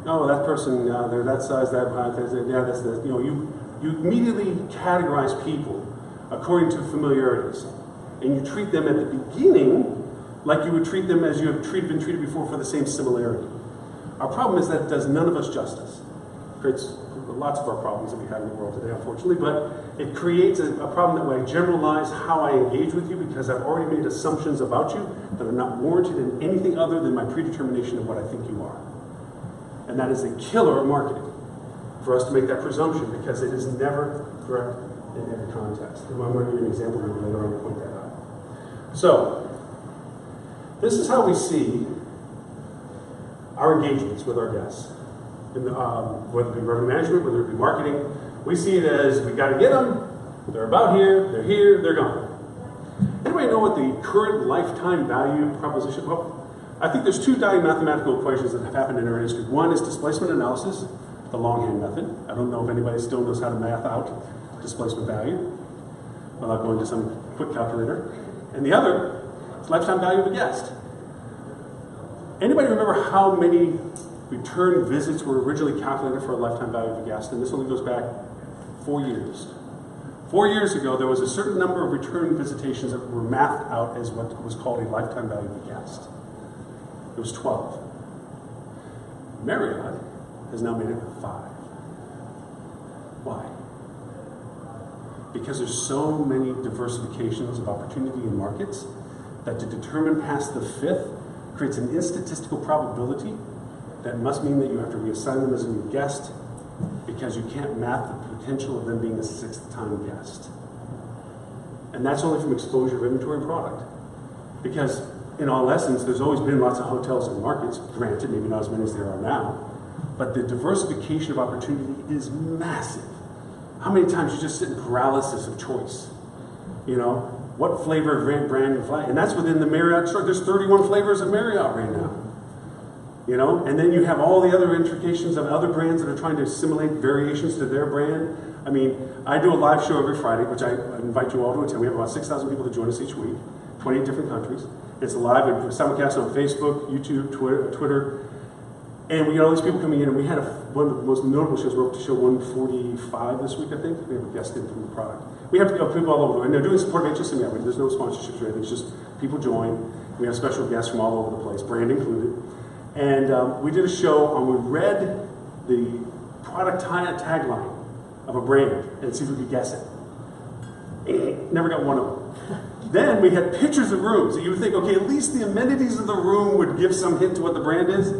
Oh, that person, they're that size, that height, yeah, that's the, you know, you immediately categorize people according to familiarities. And you treat them at the beginning like you would treat them as you have been treated before for the same similarity. Our problem is that it does none of us justice. It creates lots of our problems that we have in the world today, unfortunately, but it creates a problem that way I generalize how I engage with you because I've already made assumptions about you that are not warranted in anything other than my predetermination of what I think you are. And that is a killer of marketing, for us to make that presumption because it is never correct in every context. And I'm going to give you an example later on to point that out. So, this is how we see our engagements with our guests. Whether it be revenue management, whether it be marketing, we see it as we got to get them, they're about here, they're gone. Anybody know what the current lifetime value proposition? Well, I think there's two mathematical equations that have happened in our industry. One is displacement analysis, the longhand method. I don't know if anybody still knows how to math out displacement value without going to some quick calculator. And the other is lifetime value of a guest. Anybody remember how many return visits were originally calculated for a lifetime value of a guest? And this only goes back 4 years. 4 years ago, there was a certain number of return visitations that were mathed out as what was called a lifetime value of a guest. It was 12. Marriott has now made it 5. Why? Because there's so many diversifications of opportunity in markets that to determine past the 5th creates an statistical probability that must mean that you have to reassign them as a new guest because you can't map the potential of them being a 6th time guest. And that's only from exposure of inventory and product. Because in all essence, there's always been lots of hotels and markets, granted, maybe not as many as there are now, but the diversification of opportunity is massive. How many times you just sit in paralysis of choice? You know, what flavor of brand you fly? And that's within the Marriott store. There's 31 flavors of Marriott right now. You know, and then you have all the other intrications of other brands that are trying to assimilate variations to their brand. I mean, I do a live show every Friday, which I invite you all to attend. We have about 6,000 people to join us each week, 28 different countries. It's live and simulcast on Facebook, YouTube, Twitter. And we got all these people coming in, and we had one of the most notable shows. We're up to show 145 this week, I think. We have a guest in from the product. We have people all over, and they're doing support of HSMAI. There's no sponsorships or anything. It's just people join. We have special guests from all over the place, brand included. And we did a show, and we read the product tagline of a brand and see if we could guess it. Never got one of them. Then we had pictures of rooms. So you would think, okay, at least the amenities of the room would give some hint to what the brand is.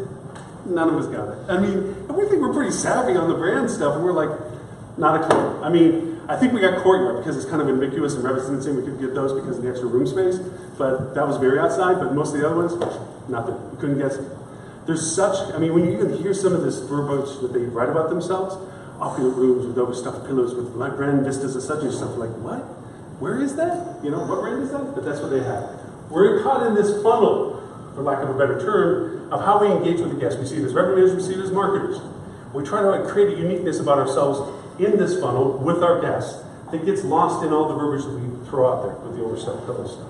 None of us got it. I mean, we think we're pretty savvy on the brand stuff, and we're like, not a clue. I mean, I think we got Courtyard because it's kind of ambiguous and residency. We could get those because of the extra room space, but that was very outside. But most of the other ones, nothing. We couldn't guess it. There's such, I mean, when you even hear some of this verbiage that they write about themselves, opulent rooms with overstuffed pillows with grand vistas of such and stuff, like, what? Where is that? You know, what brand is that? But that's what they have. We're caught in this funnel, for lack of a better term, of how we engage with the guests. We see it as revenue managers, we see it as marketers. We try to create a uniqueness about ourselves in this funnel with our guests that gets lost in all the verbiage that we throw out there with the overstuffed pillow stuff.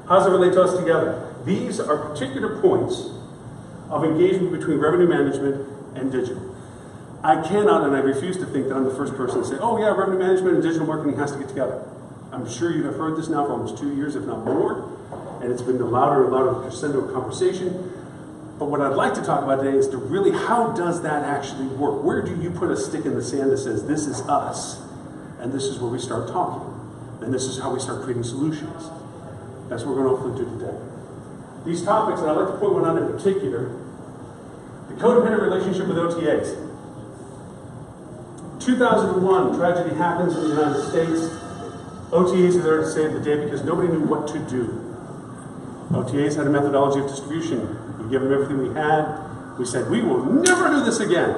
How does it relate to us together? These are particular points of engagement between revenue management and digital. I cannot and I refuse to think that I'm the first person to say, oh yeah, revenue management and digital marketing has to get together. I'm sure you have heard this now for almost 2 years, if not more, and it's been a louder and louder crescendo conversation. But what I'd like to talk about today is to really, how does that actually work? Where do you put a stick in the sand that says, this is us, and this is where we start talking, and this is how we start creating solutions? That's what we're going to hopefully do today. These topics, and I'd like to point one out in particular, the codependent relationship with OTAs. 2001, tragedy happens in the United States. OTAs are there to save the day because nobody knew what to do. OTAs had a methodology of distribution. We gave them everything we had. We said, we will never do this again.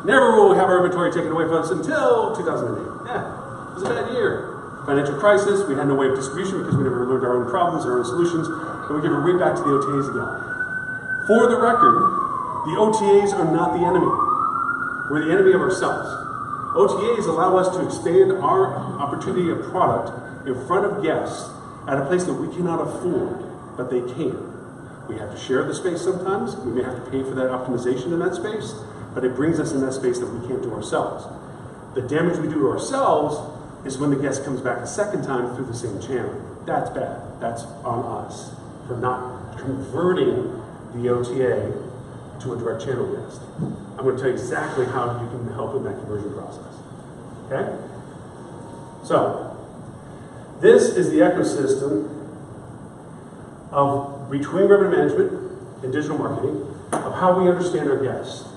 Never will we have our inventory taken away from us until 2008. Yeah, it was a bad year. Financial crisis, we had no way of distribution because we never learned our own problems, our own solutions, and we give it right back to the OTAs again. For the record, the OTAs are not the enemy. We're the enemy of ourselves. OTAs allow us to expand our opportunity of product in front of guests at a place that we cannot afford, but they can. We have to share the space sometimes. We may have to pay for that optimization in that space, but it brings us in that space that we can't do ourselves. The damage we do to ourselves is when the guest comes back a second time through the same channel. That's bad. That's on us for not converting the OTA to a direct channel guest. I'm going to tell you exactly how you can help in that conversion process. Okay? So, this is the ecosystem of between revenue management and digital marketing of how we understand our guests.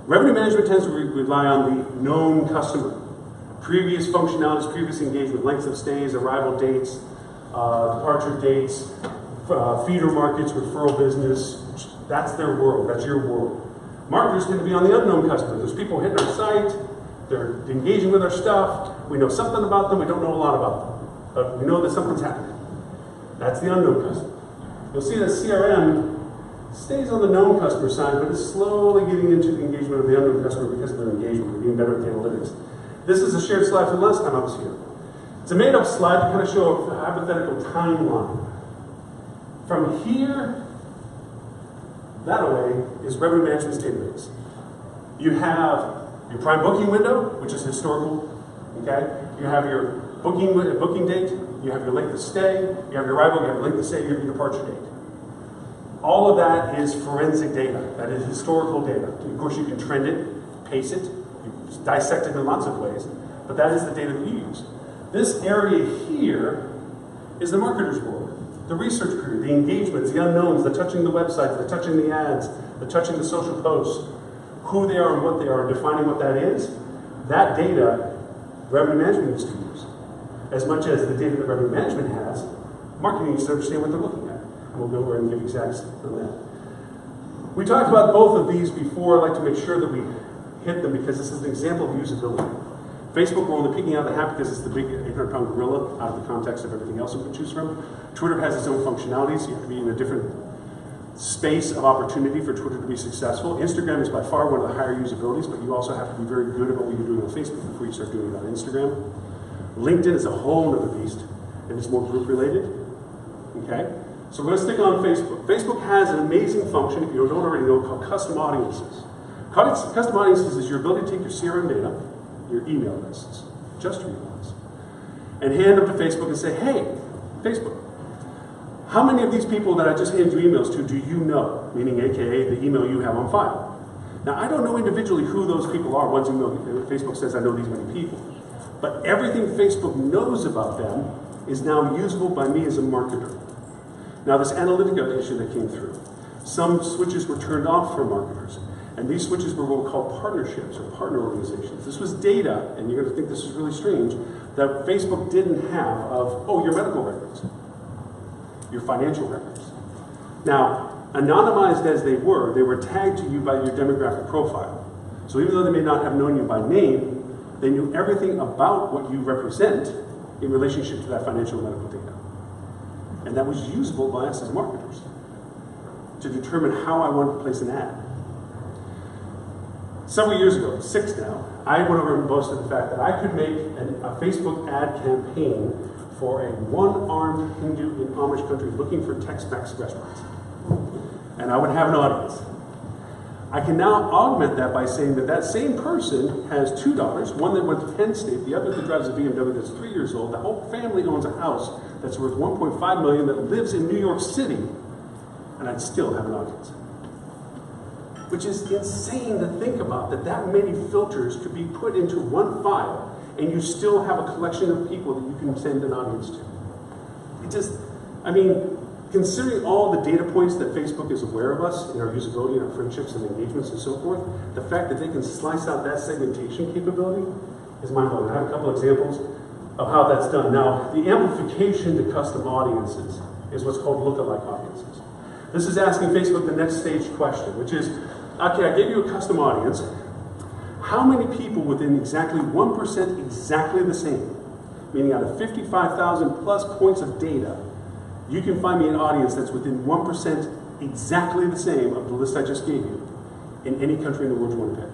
Revenue management tends to rely on the known customer. Previous functionalities, previous engagement, lengths of stays, arrival dates, departure dates, feeder markets, referral business. That's their world. That's your world. Marketers tend to be on the unknown customer. There's people hitting our site. They're engaging with our stuff. We know something about them. We don't know a lot about them. But we know that something's happening. That's the unknown customer. You'll see that CRM stays on the known customer side, but is slowly getting into the engagement of the unknown customer because of their engagement. We're getting better at the analytics. This is a shared slide from last time I was here. It's a made-up slide to kind of show a hypothetical timeline. From here, that away is revenue management's database. You have your prime booking window, which is historical. Okay, you have your booking date. You have your length of stay. You have your arrival. You have your length of stay. You have your departure date. All of that is forensic data. That is historical data. Of course, you can trend it, pace it, you dissect it in lots of ways, but that is the data that you use. This area here is the marketer's world. The research period, the engagements, the unknowns, the touching the websites, the touching the ads, the touching the social posts, who they are and what they are, defining what that is. That data, revenue management needs to use. As much as the data that revenue management has, marketing needs to understand what they're looking at. And we'll go over and give examples on that. We talked about both of these before. I'd like to make sure that we hit them because this is an example of usability. Facebook, we're only picking out the hat because it's the big 800-pound gorilla out of the context of everything else we can choose from. Twitter has its own functionalities. You have to be in a different space of opportunity for Twitter to be successful. Instagram is by far one of the higher usabilities, but you also have to be very good about what you're doing on Facebook before you start doing it on Instagram. LinkedIn is a whole other beast, and it's more group related. Okay? So we're going to stick on Facebook. Facebook has an amazing function, if you don't already know, called custom audiences. Custom audiences is your ability to take your CRM data, your email lists, just your email lists, and hand them to Facebook and say, hey, Facebook, how many of these people that I just handed you emails to do you know? Meaning, AKA, the email you have on file. Now, I don't know individually who those people are. Once Facebook says I know these many people. But everything Facebook knows about them is now usable by me as a marketer. Now, this Analytica issue that came through, some switches were turned off for marketers. And these switches were what we call partnerships or partner organizations. This was data, and you're going to think this is really strange, that Facebook didn't have of, oh, your medical records, your financial records. Now, anonymized as they were tagged to you by your demographic profile. So even though they may not have known you by name, they knew everything about what you represent in relationship to that financial and medical data. And that was usable by us as marketers to determine how I wanted to place an ad. Several years ago, 6 now, I went over and boasted the fact that I could make a Facebook ad campaign for a one-armed Hindu in Amish country looking for Tex-Mex restaurants. And I would have an audience. I can now augment that by saying that that same person has 2 daughters, one that went to Penn State, the other that drives a BMW that's 3 years old. The whole family owns a house that's worth $1.5 million that lives in New York City, and I'd still have an audience. Which is insane to think about, that many filters could be put into one file and you still have a collection of people that you can send an audience to. It just, I mean, considering all the data points that Facebook is aware of us in our usability and our friendships and engagements and so forth, the fact that they can slice out that segmentation capability is mind-blowing. I have a couple examples of how that's done. Now, the amplification to custom audiences is what's called lookalike audiences. This is asking Facebook the next stage question, which is, okay, I gave you a custom audience. How many people within exactly 1% exactly the same, meaning out of 55,000 plus points of data, you can find me an audience that's within 1% exactly the same of the list I just gave you in any country in the world you want to pick.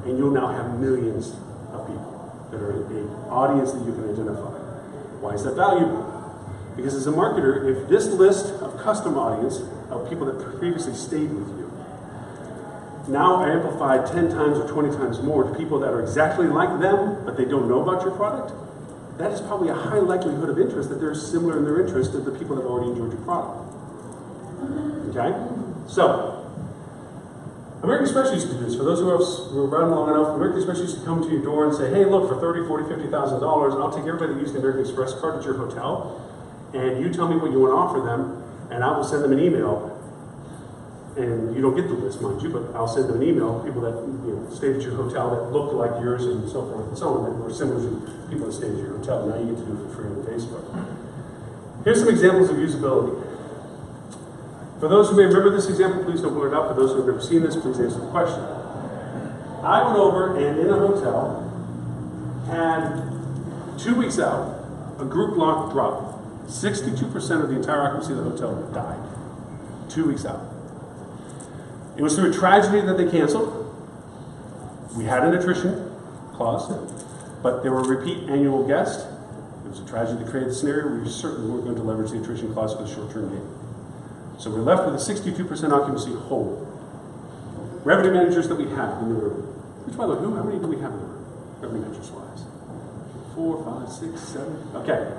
And you'll now have millions of people that are an audience that you can identify. Why is that valuable? Because as a marketer, if this list of custom audience of people that previously stayed with you, now I amplified 10 times or 20 times more to people that are exactly like them, but they don't know about your product, that is probably a high likelihood of interest that they're similar in their interest to the people that already enjoyed your product. Okay? So, American Express used to do this. For those who are around long enough, American Express used to come to your door and say, hey, look, for $30,000, $40,000, $50,000, I'll take everybody that used the American Express card at your hotel, and you tell me what you want to offer them, and I will send them an email. And you don't get the list, mind you, but I'll send them an email, people that stayed at your hotel that looked like yours and so forth and so on, that were similar to people that stayed at your hotel. Now you get to do it for free on Facebook. Here's some examples of usability. For those who may remember this example, please don't blow it up. For those who have never seen this, please answer the question. I went over and in a hotel had 2 weeks out, a group lock dropped. 62% of the entire occupancy of the hotel died. 2 weeks out. It was through a tragedy that they canceled. We had an attrition clause, but they were a repeat annual guest. It was a tragedy that created the scenario. We certainly weren't going to leverage the attrition clause for the short-term gain. So we're left with a 62% occupancy hole. Revenue managers that we have in the room. Which, by the way, how many do we have in the room? Revenue managers-wise? 4, 5, 6, 7. Okay.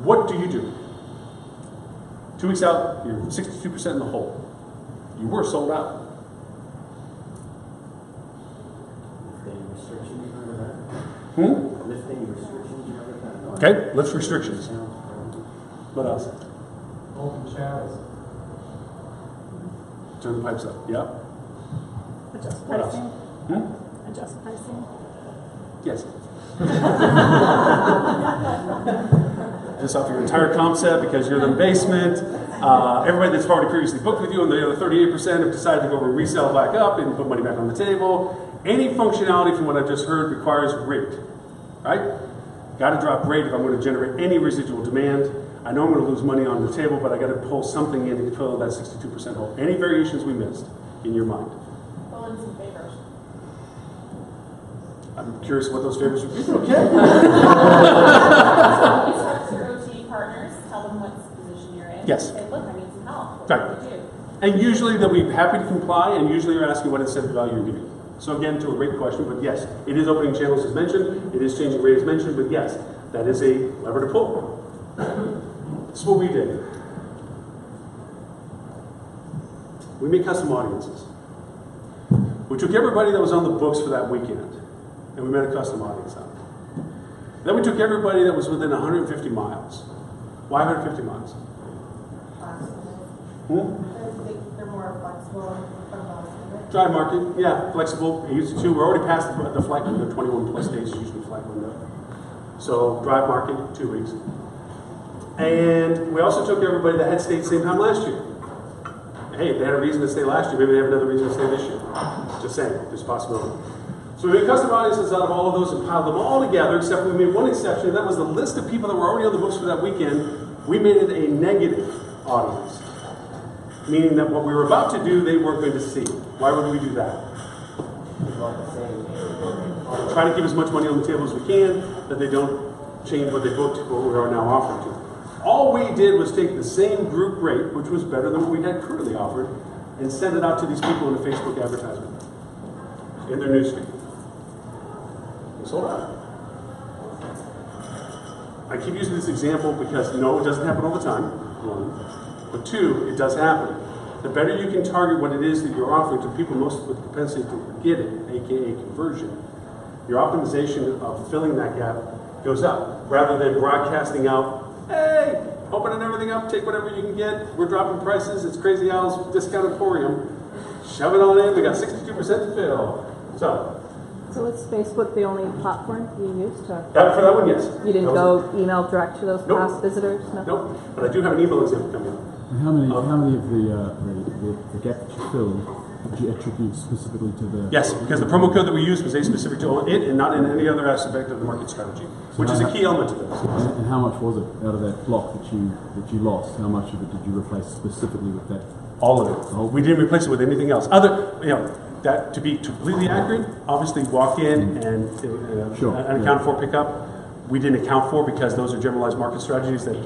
What do you do? 2 weeks out, you're 62% in the hole. You were sold out. Okay, lift restrictions. What else? Open channels. Turn the pipes up. Yeah. Adjust What else? pricing. Adjust pricing. Yes. Just off your entire comp set because you're in the basement. Everybody that's already previously booked with you and the other 38% have decided to go over and resell back up and put money back on the table. Any functionality from what I've just heard requires rate, right? Got to drop rate if I'm going to generate any residual demand. I know I'm going to lose money on the table, but I got to pull something in to fill that 62% hole. Any variations we missed in your mind? Fill in some favors. I'm curious what those favors would be. Okay. Instruct your OT partners, tell them what position you're in. Yes. Say, look, I need some help. What Right. do I do? And usually they'll be happy to comply, and usually you're asking what incentive value you're giving. So again, to a great question, but yes, it is opening channels as mentioned, it is changing rate as mentioned, but yes, that is a lever to pull. This is what we did. We made custom audiences. We took everybody that was on the books for that weekend, and we made a custom audience out of it. Then we took everybody that was within 150 miles. Why 150 miles? They're more flexible from us. Drive market, yeah, flexible, easy to. We're already past the flight window, 21 plus days is usually flight window. So drive market, 2 weeks. And we also took everybody that had stayed same time last year. Hey, if they had a reason to stay last year, maybe they have another reason to stay this year. Just saying, there's a possibility. So we made custom audiences out of all of those and piled them all together, except we made one exception, and that was the list of people that were already on the books for that weekend. We made it a negative audience. Meaning that what we were about to do, they weren't going to see. Why would we do that? Try to keep as much money on the table as we can, that they don't change what they booked to what we are now offering to. All we did was take the same group rate, which was better than what we had currently offered, and send it out to these people in a Facebook advertisement, in their newsfeed. We sold out. I keep using this example because no, it doesn't happen all the time, one. But two, it does happen. The better you can target what it is that you're offering to people most with propensity to get it, aka conversion, your optimization of filling that gap goes up. Rather than broadcasting out, hey, opening everything up, take whatever you can get, we're dropping prices, it's Crazy Al's discount emporium, shove it on in, we got 62% to fill. So is Facebook the only platform you used to? for that one, yes. You didn't go email direct to those past visitors? No? Nope, but I do have an email example coming up. And how many of the gap that you filled did you attribute specifically to the? Yes, because the promo code that we used was a specific to it and not in any other aspect of the market strategy, which is a key element to this. And how much was it out of that block that you lost? How much of it did you replace specifically with that? All of it. We didn't replace it with anything else. That to be completely accurate, obviously walk in and account for pickup, we didn't account for because those are generalized market strategies that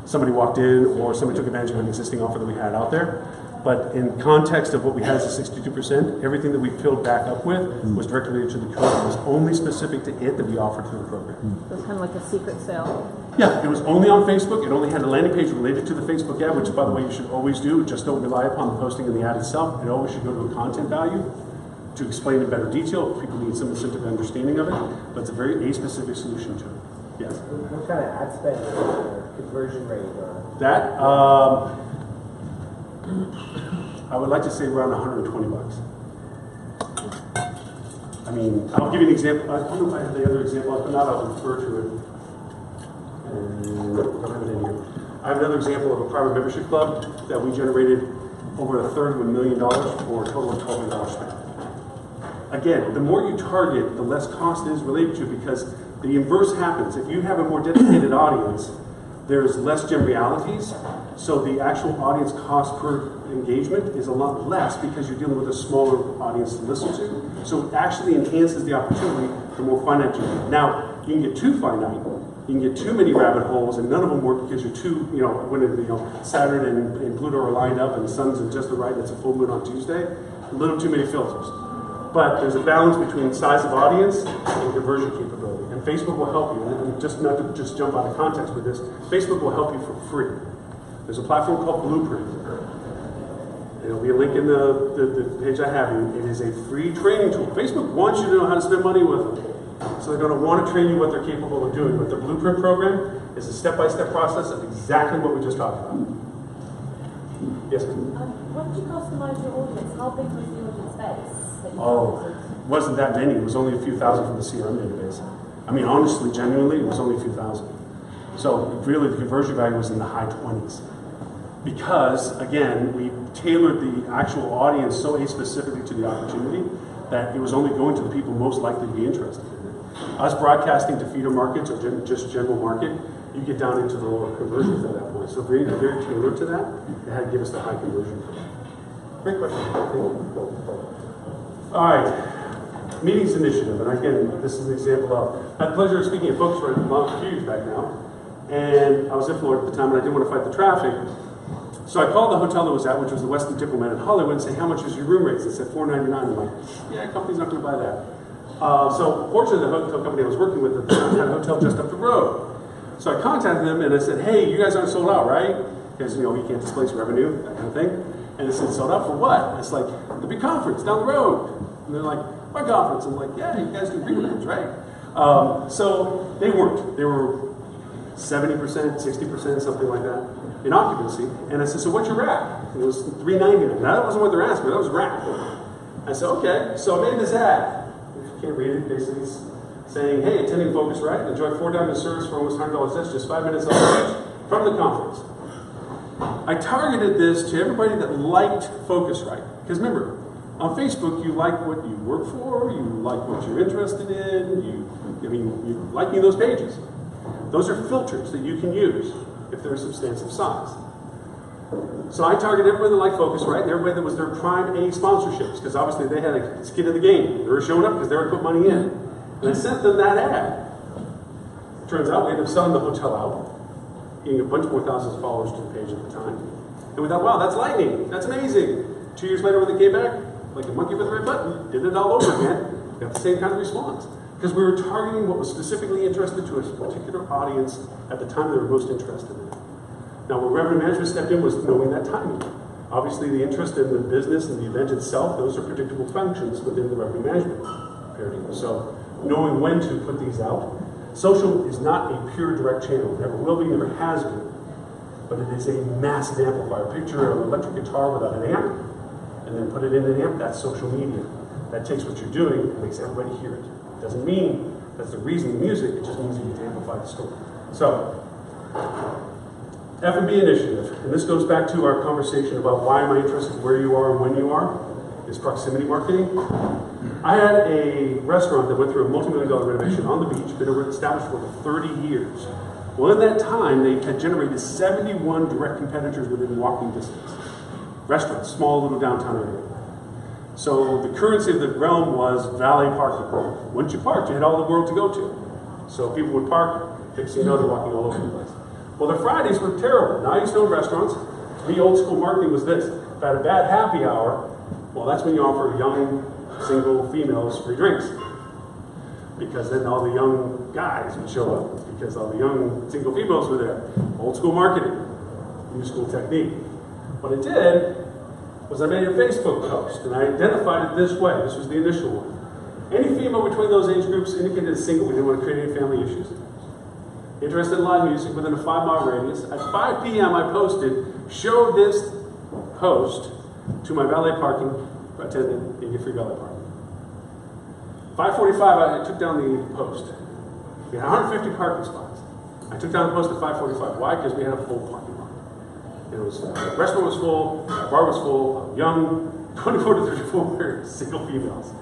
somebody walked in or somebody took advantage of an existing offer that we had out there. But in context of what we had as a 62%, everything that we filled back up with was directly related to the code. It was only specific to it that we offered through the program. So it's kind of like a secret sale. Yeah, it was only on Facebook. It only had a landing page related to the Facebook ad, which, by the way, you should always do. Just don't rely upon the posting of the ad itself. It always should go to a content value to explain in better detail if people need some incentive understanding of it. But it's a very A-specific solution to it. Yes? What kind of ad spend or conversion rate? That, I would like to say around 120 bucks. I mean, I'll give you an example. I don't know if I have the other example. If not, I'll refer to it. And I don't have it in here. I have another example of a private membership club that we generated over $1/3 for a total of $1,200 spent. Again, the more you target, the less cost is related to, because the inverse happens. If you have a more dedicated audience, there's less gem realities, so the actual audience cost per engagement is a lot less because you're dealing with a smaller audience to listen to. So it actually enhances the opportunity for more finite gem. Now, you can get too finite, you can get too many rabbit holes, and none of them work because you're too, when Saturn and Pluto are lined up and the sun's in just the right, and it's a full moon on Tuesday, a little too many filters. But there's a balance between size of audience and conversion capability. And Facebook will help you. And just not to just jump out of context with this, Facebook will help you for free. There's a platform called Blueprint. There'll be a link in the page I have you. It is a free training tool. Facebook wants you to know how to spend money with them. So they're going to want to train you what they're capable of doing. But the Blueprint program is a step-by-step process of exactly what we just talked about. Yes, ma'am? What did you customize your audience? How big was the audience base? Oh, it wasn't that many. It was only a few thousand from the CRM database. I mean, honestly, genuinely, it was only a few thousand. So really, the conversion value was in the high 20s. Because, again, we tailored the actual audience so specifically to the opportunity that it was only going to the people most likely to be interested in it. Us broadcasting to feeder markets or just general market you get down into the lower conversions at that point. So very tailored to that, it had to give us the high conversion. Great question. Thank you. All right, meetings initiative, and again, this is an example of, I had the pleasure of speaking at Focus Right a few years back now, and I was in Florida at the time, and I didn't want to fight the traffic. So I called the hotel that was at, which was the Westin Diplomat in Hollywood, and say, how much is your room rates? They said $499. I'm like, yeah, company's not going to buy that. So fortunately, the hotel company I was working with at the time had a hotel just up the road. So I contacted them and I said, hey, you guys aren't sold out, right? Because, you know, we can't displace revenue, that kind of thing. And they said, sold out for what? It's like, the big conference down the road. And they're like, what conference? I'm like, yeah, you guys do big rooms, right? So they weren't. They were 70%, 60%, something like that in occupancy. And I said, so what's your rack? And it was $399. Now that wasn't what they're asking, that was rack. I said, okay. So I made this ad. If you can't read it, basically it's saying, hey, attending Focus Right, enjoy 4-diamond service for almost $100 less, just 5 minutes on stage from the conference. I targeted this to everybody that liked Focus Right. Because remember, on Facebook, you like what you work for, you like what you're interested in, you're liking those pages. Those are filters that you can use if they're a substantive size. So I targeted everybody that liked Focus Right, and everybody that was their prime A sponsorships, because obviously they had a skin in the game. They were showing up because they were putting money in. And I sent them that ad. It turns out we ended up selling the hotel out, getting a bunch more thousands of followers to the page at the time. And we thought, wow, that's lightning. That's amazing. 2 years later when they came back, like a monkey with a red button, did it all over again. Got the same kind of response. Because we were targeting what was specifically interested to a particular audience at the time they were most interested in. Now, where revenue management stepped in was knowing that timing. Obviously, the interest in the business and the event itself, those are predictable functions within the revenue management paradigm. So, knowing when to put these out. Social is not a pure direct channel. Never will be, never has been. But it is a massive amplifier. Picture an electric guitar without an amp, and then put it in an amp, that's social media. That takes what you're doing and makes everybody hear it. It doesn't mean that's the reason music, it just means you need to amplify the story. So, F&B initiative, and this goes back to our conversation about why am I interested in where you are and when you are, is proximity marketing. I had a restaurant that went through a multi-million-dollar renovation on the beach, been established for over 30 years. Well, in that time, they had generated 71 direct competitors within walking distance. Restaurants, small little downtown area. So the currency of the realm was valet parking. Once you parked, you had all the world to go to. So people would park, next thing you know, they're walking all over the place. Well, the Fridays were terrible. Now I used to own restaurants. The old school marketing was this. If I had a bad happy hour, well, that's when you offer young, single females free drinks. Because then all the young guys would show up. Because all the young, single females were there. Old school marketing. New school technique. What I did was I made a Facebook post, and I identified it this way. This was the initial one. Any female between those age groups indicated as single. We didn't want to create any family issues. Interested in live music within a 5-mile radius. At 5 p.m. I posted, show this post to my valet parking attendant, and get free valet parking. 5:45, I took down the post. We had 150 parking spots. I took down the post at 5:45. Why? Because we had a full parking lot. It was, the restaurant was full, the bar was full, young, 24 to 34 single females.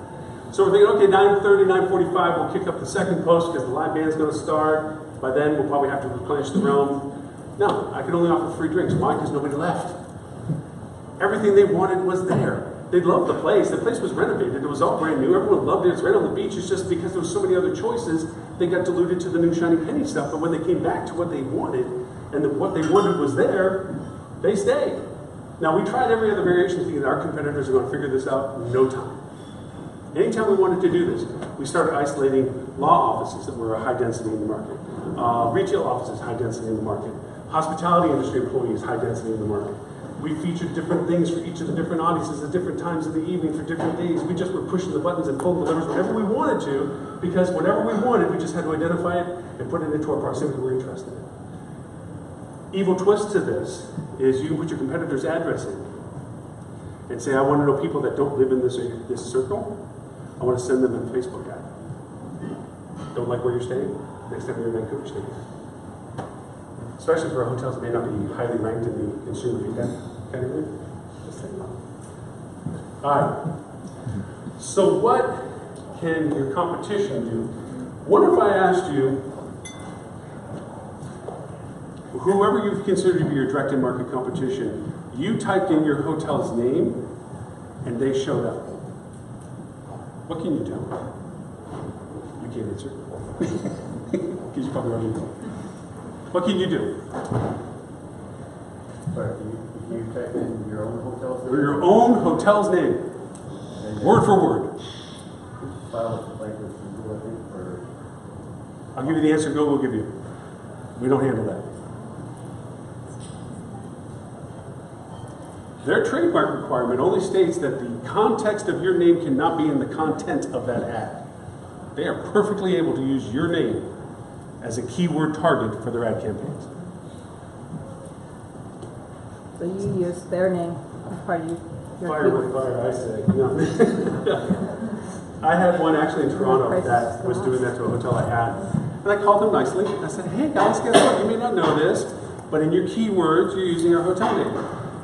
So we're thinking, okay, 9:30, 9:45, we'll kick up the second post because the live band's going to start. By then, we'll probably have to replenish the realm. No, I could only offer free drinks. Why? Because nobody left. Everything they wanted was there. They loved the place. The place was renovated. It was all brand new. Everyone loved it. It's right on the beach. It's just because there were so many other choices, they got diluted to the new shiny penny stuff. But when they came back to what they wanted, and what they wanted was there, they stayed. Now, we tried every other variation thinking that our competitors are going to figure this out in no time. Anytime we wanted to do this, we started isolating law offices that were high density in the market. Retail offices, high density in the market. Hospitality industry employees, high density in the market. We featured different things for each of the different audiences at different times of the evening for different days. We just were pushing the buttons and pulling the levers whenever we wanted to, because whatever we wanted, we just had to identify it and put it into our proximity we're interested in. Evil twist to this is you can put your competitor's address in and say, I want to know people that don't live in this circle. I want to send them a Facebook ad. Don't like where you're staying? Next time you're in Vancouver, stay here. Especially for hotels that may not be highly ranked in the consumer feedback category. Just think about it. All right. So what can your competition do? What if I asked you, whoever you've considered to be your direct in-market competition, you typed in your hotel's name and they showed up. What can you do? You can't answer. Because you probably already know. What can you do? But if you type in your own hotel's name? Or your own hotel's name. Word for word. File a complaint with Google, I think, or... I'll give you the answer Google will give you. We don't handle that. Their trademark requirement only states that the context of your name cannot be in the content of that ad. They are perfectly able to use your name as a keyword target for their ad campaigns. So you use their name as part of your Fire with fire, I say. No. I had one actually in Toronto that was doing that to a hotel I had. And I called them nicely. I said, hey guys, guess what? You may not know this, but in your keywords, you're using our hotel name.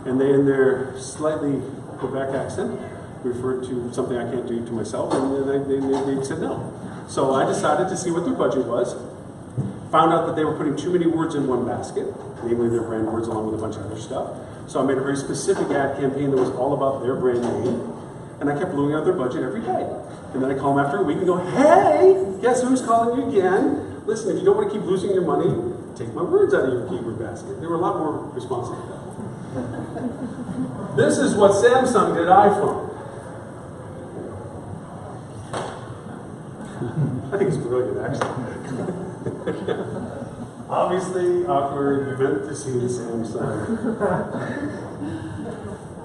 And they, in their slightly Quebec accent, referred to something I can't do to myself, and then they said no. So I decided to see what their budget was. Found out that they were putting too many words in one basket, namely their brand words along with a bunch of other stuff. So I made a very specific ad campaign that was all about their brand name, and I kept blowing out their budget every day. And then I call them after a week and go, hey, guess who's calling you again? Listen, if you don't want to keep losing your money, take my words out of your keyword basket. They were a lot more responsive to that. This is what Samsung did iPhone. I think it's brilliant, actually. Obviously, awkward, you meant to see Samsung.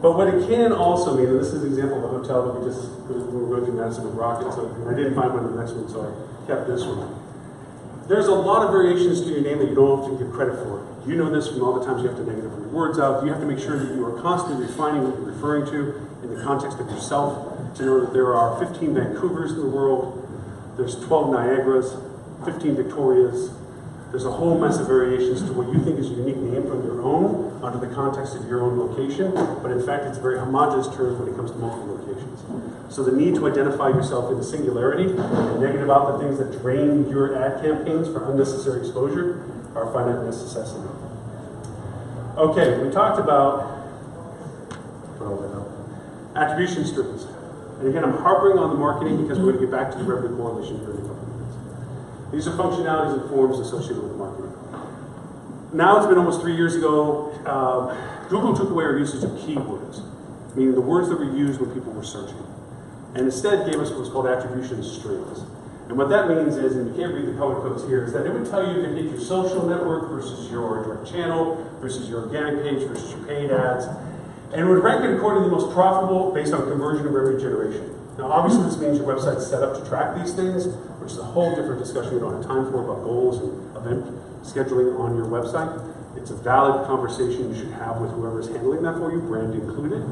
But what it can also mean, and this is an example of a hotel that we were going through Madison with Rocket, so I didn't find one in the next one, so I kept this one. There's a lot of variations to your name that you don't often give credit for. You know this from all the times you have to negative your words out. You have to make sure that you are constantly refining what you're referring to in the context of yourself. To know that there are 15 Vancouvers in the world, there's 12 Niagaras, 15 Victorias. There's a whole mess of variations to what you think is a unique name from your own under the context of your own location, but in fact it's a very homogeneous term when it comes to multiple locations. So the need to identify yourself in the singularity and negative out the things that drain your ad campaigns for unnecessary exposure are a finite necessity. Okay, we talked about attribution strings. And again, I'm harping on the marketing because we're going to get back to the revenue correlation here in a couple of minutes. These are functionalities and forms associated with marketing. Now it's been almost 3 years ago, Google took away our usage of keywords, meaning the words that were used when people were searching, and instead gave us what's called attribution strings. And what that means is, and you can't read the color codes here, is that it would tell you if it hit your social network versus your direct channel, versus your organic page, versus your paid ads, and it would rank it according to the most profitable based on conversion and revenue generation. Now obviously this means your website's set up to track these things, which is a whole different discussion we don't have time for about goals and event scheduling on your website. It's a valid conversation you should have with whoever is handling that for you, brand included.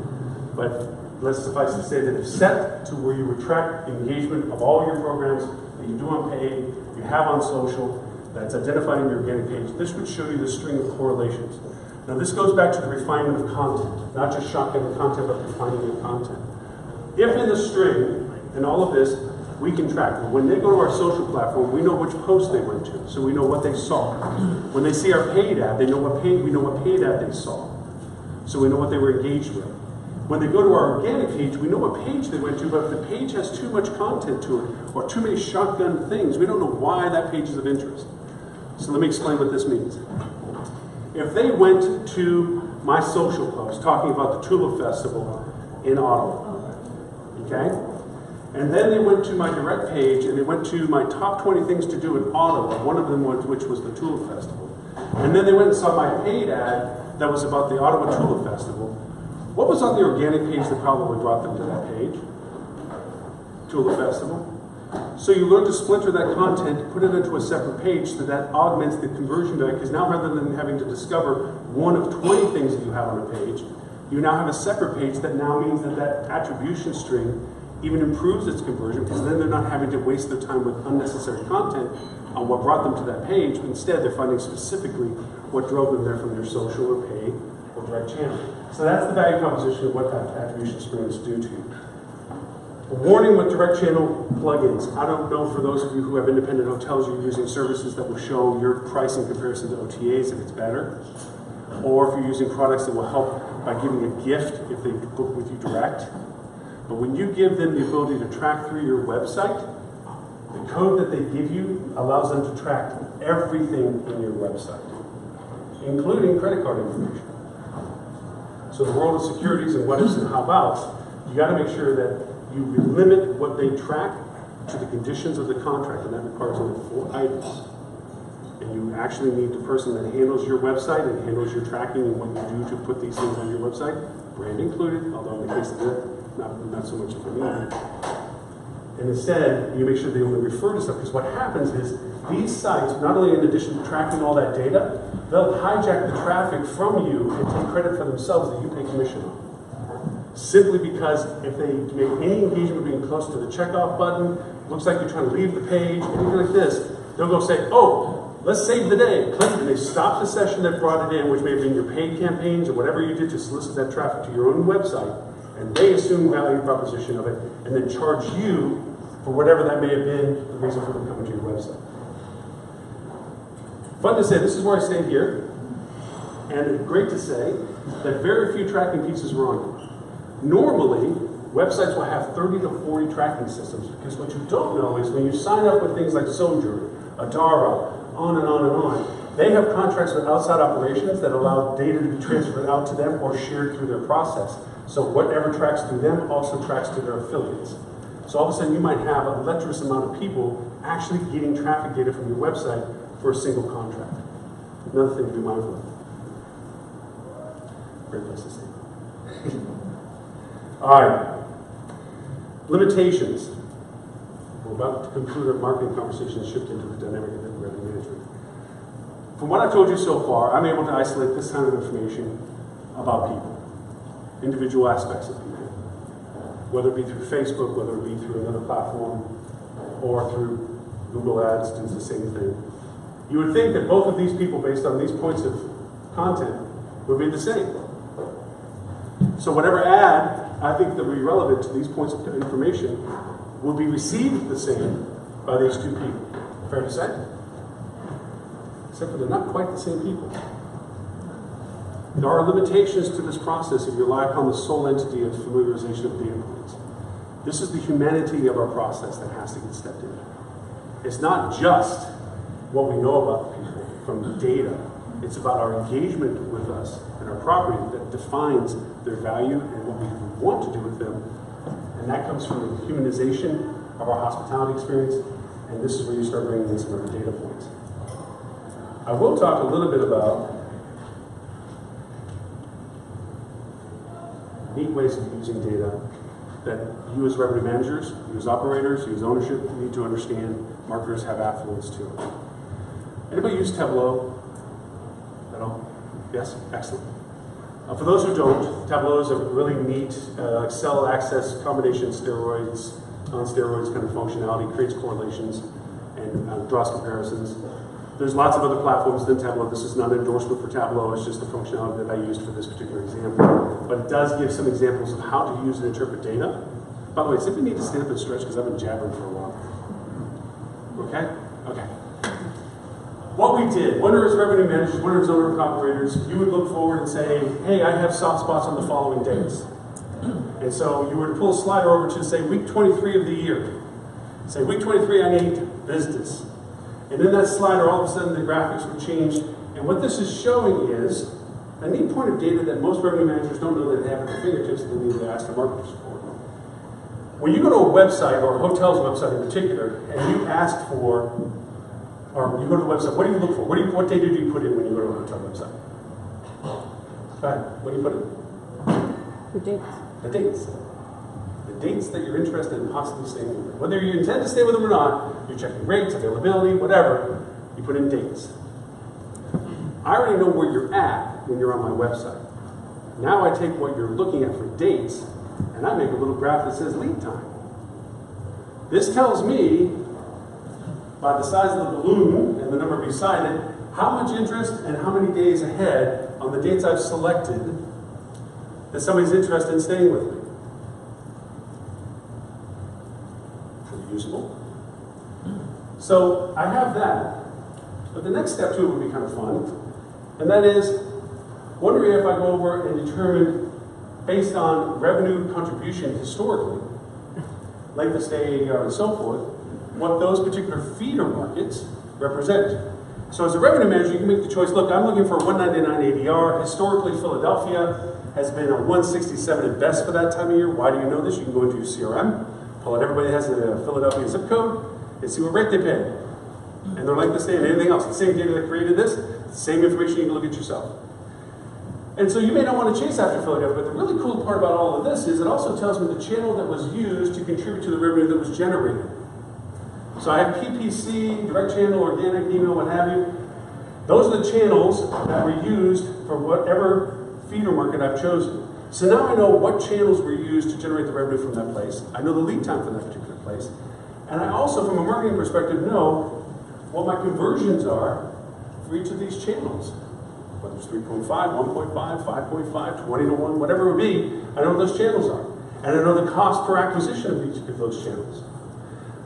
But let's suffice to say that if set to where you would track the engagement of all your programs that you do on paid, you have on social, that's identified in your organic page, this would show you the string of correlations. Now this goes back to the refinement of content, not just shotgun content, but refining your content. If in the string, and all of this, we can track. When they go to our social platform, we know which post they went to, so we know what they saw. When they see our paid ad, we know what paid ad they saw, so we know what they were engaged with. When they go to our organic page, we know what page they went to, but if the page has too much content to it, or too many shotgun things, we don't know why that page is of interest. So let me explain what this means. If they went to my social post talking about the Tulip Festival in Ottawa, okay? And then they went to my direct page and they went to my top 20 things to do in Ottawa, one of them which was the Tulip Festival. And then they went and saw my paid ad that was about the Ottawa Tulip Festival. What was on the organic page that probably brought them to that page? Tulip Festival. So you learn to splinter that content, put it into a separate page so that augments the conversion rate, because now rather than having to discover one of 20 things that you have on a page, you now have a separate page that now means that that attribution string even improves its conversion, because then they're not having to waste their time with unnecessary content on what brought them to that page. Instead, they're finding specifically what drove them there from their social or paid or direct channel. So that's the value proposition of what that attribution strings do to you. A warning with direct channel plugins. I don't know for those of you who have independent hotels, you're using services that will show your price in comparison to OTAs if it's better. Or if you're using products that will help by giving a gift if they book with you direct. But when you give them the ability to track through your website, the code that they give you allows them to track everything in your website, including credit card information. So the world of securities and what ifs and how abouts, you got to make sure that you limit what they track to the conditions of the contract, and that requires only 4 items. And you actually need the person that handles your website and handles your tracking and what you do to put these things on your website, brand included, although in the case of it, not so much of a need. And instead, you make sure they only refer to stuff, because what happens is these sites, not only in addition to tracking all that data, they'll hijack the traffic from you and take credit for themselves that you pay commission on. Simply because if they make any engagement being close to the checkout button, looks like you're trying to leave the page, anything like this, they'll go say, oh, let's save the day. Click, and they stop the session that brought it in, which may have been your paid campaigns or whatever you did to solicit that traffic to your own website, and they assume value proposition of it, and then charge you for whatever that may have been the reason for them coming to your website. Fun to say, this is where I stand here, and great to say that very few tracking pieces were on it. Normally, websites will have 30 to 40 tracking systems, because what you don't know is when you sign up with things like Sojourn, Adara, on and on and on, they have contracts with outside operations that allow data to be transferred out to them or shared through their process. So whatever tracks through them also tracks to their affiliates. So all of a sudden you might have a lecherous amount of people actually getting traffic data from your website for a single contract. Another thing to be mindful of. Great place to stay. All right. Limitations. We're about to conclude our marketing conversation and shift into the dynamic of revenue management. From what I've told you so far, I'm able to isolate this kind of information about people, individual aspects of people, whether it be through Facebook, whether it be through another platform, or through Google Ads, does the same thing. You would think that both of these people, based on these points of content, would be the same. So whatever ad I think that would be relevant to these points of information will be received the same by these two people. Fair to say? Except for they're not quite the same people. There are limitations to this process if you rely upon the sole entity of familiarization of data points. This is the humanity of our process that has to get stepped in. It's not just what we know about people from the data. It's about our engagement with us and our property that defines their value and what we want to do with them. And that comes from the humanization of our hospitality experience. And this is where you start bringing in some of the data points. I will talk a little bit about neat ways of using data that you as revenue managers, you as operators, you as ownership need to understand. Marketers have affluence to it. Anybody use Tableau at all? Yes? Excellent. For those who don't, Tableau is a really neat Excel access combination steroids, on steroids kind of functionality, creates correlations and draws comparisons. There's lots of other platforms than Tableau. This is not an endorsement for Tableau, it's just the functionality that I used for this particular example. But it does give some examples of how to use and interpret data. By the way, simply need to stand up and stretch because I've been jabbering for a while. Okay? Okay. What we did, when as revenue managers, when as owner operators, you would look forward and say, hey, I have soft spots on the following dates. And so you were to pull a slider over to say week 23 of the year. Say week 23 I need business. And in that slider, all of a sudden the graphics would change. And what this is showing is a neat point of data that most revenue managers don't know that they have at their fingertips that they need to ask their marketers for. When you go to a website, or a hotel's website in particular, and you ask for, or you go to the website, what do you look for? What data do you put in when you go to a hotel website? Go ahead. What do you put in? The dates. The dates. The dates that you're interested in possibly staying with them. Whether you intend to stay with them or not, you're checking rates, availability, whatever, you put in dates. I already know where you're at when you're on my website. Now I take what you're looking at for dates, and I make a little graph that says lead time. This tells me, by the size of the balloon and the number beside it, how much interest and how many days ahead on the dates I've selected that somebody's interested in staying with me. reproducible. So I have that. But the next step to it would be kind of fun. And that is, wondering if I go over and determine, based on revenue contribution historically, length of stay, ADR, and so forth, what those particular feeder markets represent. So as a revenue manager, you can make the choice, look, I'm looking for a 199 ADR. Historically, Philadelphia has been a 167 at best for that time of year. Why do you know this? You can go into your CRM, pull out everybody that has a Philadelphia zip code, and see what rate they pay. And their length of stay and anything else. The same data that created this, the same information you can look at yourself. And so you may not want to chase after Philadelphia, but the really cool part about all of this is it also tells me the channel that was used to contribute to the revenue that was generated. So I have PPC, direct channel, organic, email, what have you. Those are the channels that were used for whatever feeder market I've chosen. So now I know what channels were used to generate the revenue from that place. I know the lead time for that particular place. And I also, from a marketing perspective, know what my conversions are for each of these channels. Whether it's 3.5, 1.5, 5.5, 20 to 1, whatever it would be, I know what those channels are. And I know the cost per acquisition of each of those channels.